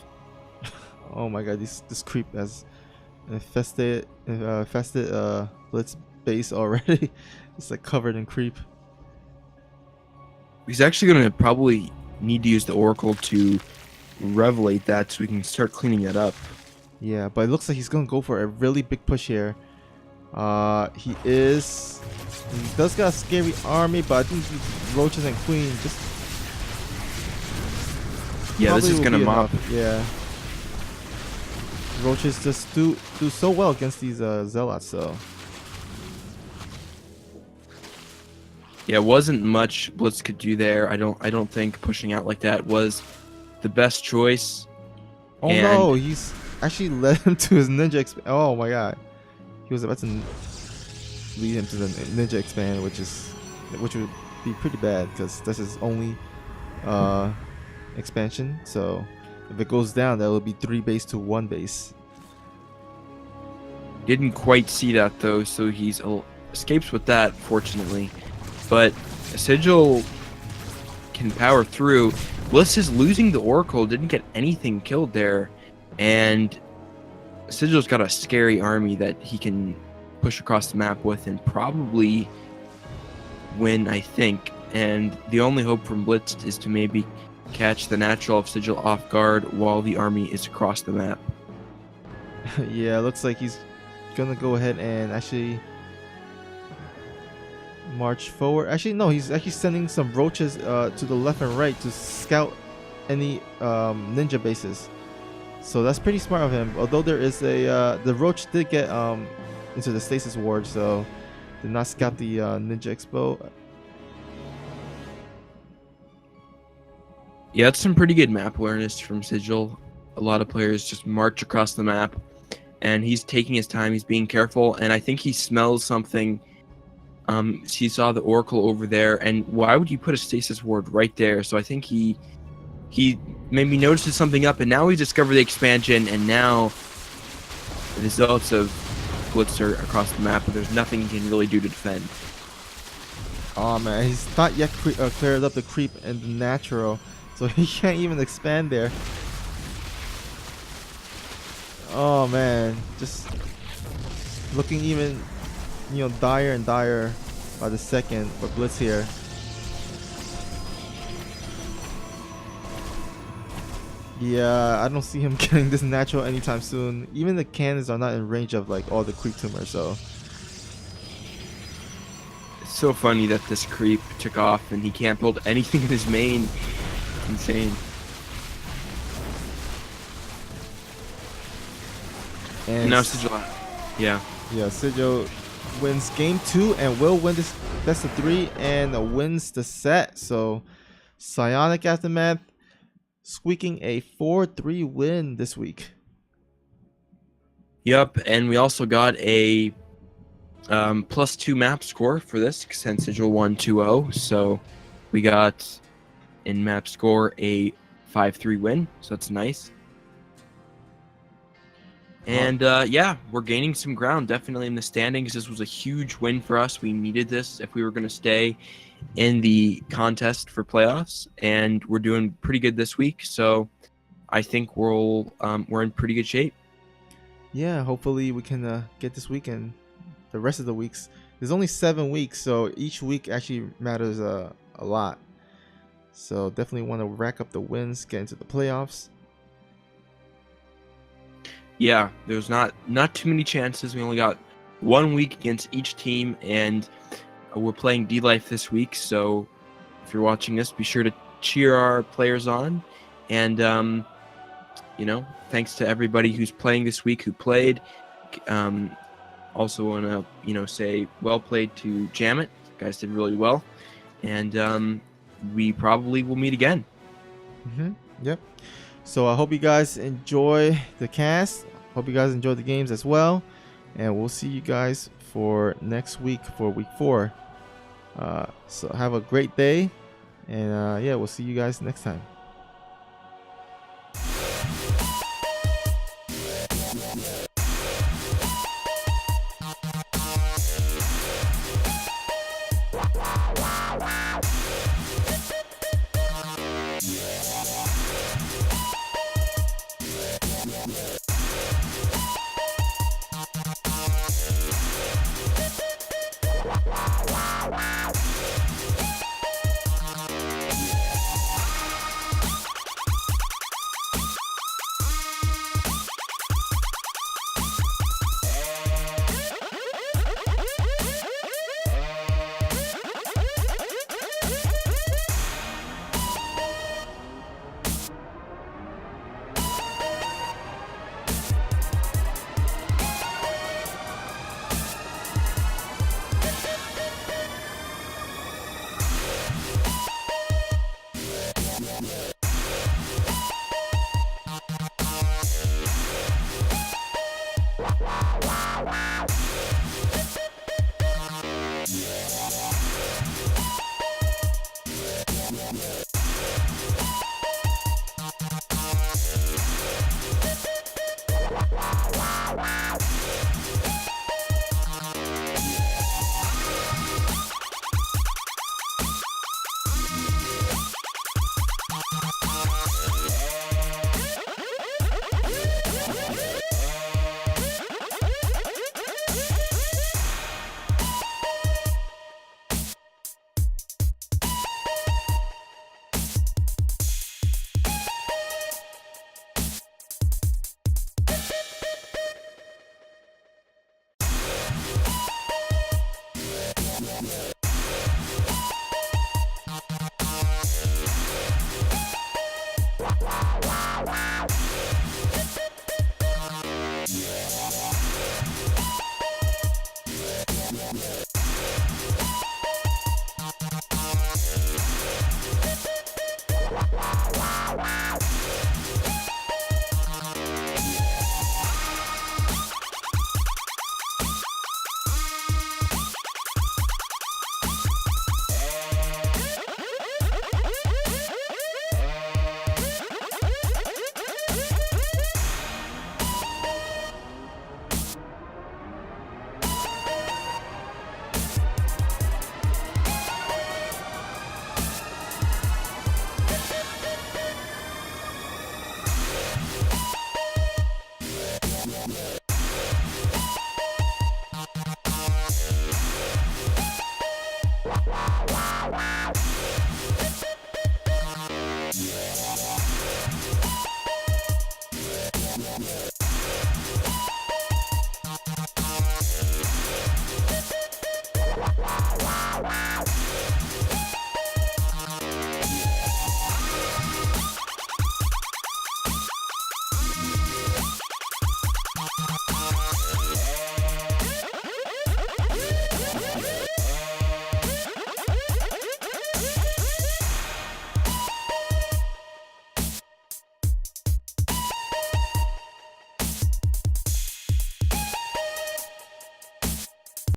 Speaker 1: Oh my god, this creep has infested Blitz base already. It's like covered in creep.
Speaker 2: He's actually going to probably need to use the Oracle to revelate that so we can start cleaning that up.
Speaker 1: Yeah, but it looks like he's going to go for a really big push here. He does got a scary army, but I think these Roaches and Queen just...
Speaker 2: Yeah, this is going to mop.
Speaker 1: Yeah. Roaches just do so well against these Zealots, so...
Speaker 2: Yeah, wasn't much Blitz could do there. I don't think pushing out like that was the best choice.
Speaker 1: Oh no, he's actually led him to his ninja expand. Oh my god. He was about to lead him to the ninja expand, which would be pretty bad because this is only expansion. So if it goes down, that will be 3 base to 1 base.
Speaker 2: Didn't quite see that though, so he's escapes with that, fortunately. But Sigil can power through. Bliss is losing the Oracle, didn't get anything killed there, and Sigil's got a scary army that he can push across the map with and probably win, I think. And the only hope from Blitz is to maybe catch the natural of Sigil off guard while the army is across the map.
Speaker 1: Yeah, looks like he's gonna go ahead and actually march forward. Actually, no, he's actually sending some roaches to the left and right to scout any ninja bases. So that's pretty smart of him. Although there is a the roach did get into the stasis ward, so did not scout the ninja expo.
Speaker 2: Yeah, that's some pretty good map awareness from Sigil. A lot of players just march across the map, and he's taking his time. He's being careful, and I think he smells something. He saw the Oracle over there, and why would you put a stasis ward right there? So I think he maybe notices something up, and now he's discovered the expansion, and now the results of Blitzer across the map, but there's nothing he can really do to defend.
Speaker 1: Oh man, he's not yet cleared up the creep and the natural, so he can't even expand there. Oh man, just looking even, dire and dire by the second for Blitz here. Yeah, I don't see him getting this natural anytime soon. Even the cannons are not in range of like all the creep tumors, so.
Speaker 2: It's so funny that this creep took off and he can't build anything in his main. It's insane. And now Sigil, yeah,
Speaker 1: Sigil wins game 2 and will win this best of 3 and wins the set. So Psionic Aftermath squeaking a 4-3 win this week.
Speaker 2: Yep, and we also got a +2 map score for this since Sigil won 2-0. So we got in map score a 5-3 win. So that's nice. And yeah, we're gaining some ground definitely in the standings. This was a huge win for us. We needed this if we were going to stay in the contest for playoffs, and we're doing pretty good this week. So I think we're in pretty good shape.
Speaker 1: Yeah, hopefully we can get this weekend. The rest of the weeks, there's only 7 weeks, so each week actually matters a lot. So definitely want to rack up the wins, get into the playoffs.
Speaker 2: Yeah, there's not too many chances. We only got 1 week against each team, and we're playing D-Life this week. So if you're watching this, be sure to cheer our players on. And thanks to everybody who's playing this week who played. Also want to say well played to JaMiT. You guys did really well, and we probably will meet again.
Speaker 1: Yep. So I hope you guys enjoy the cast. Hope you guys enjoy the games as well. And we'll see you guys for next week for week 4. So have a great day. And yeah, we'll see you guys next time.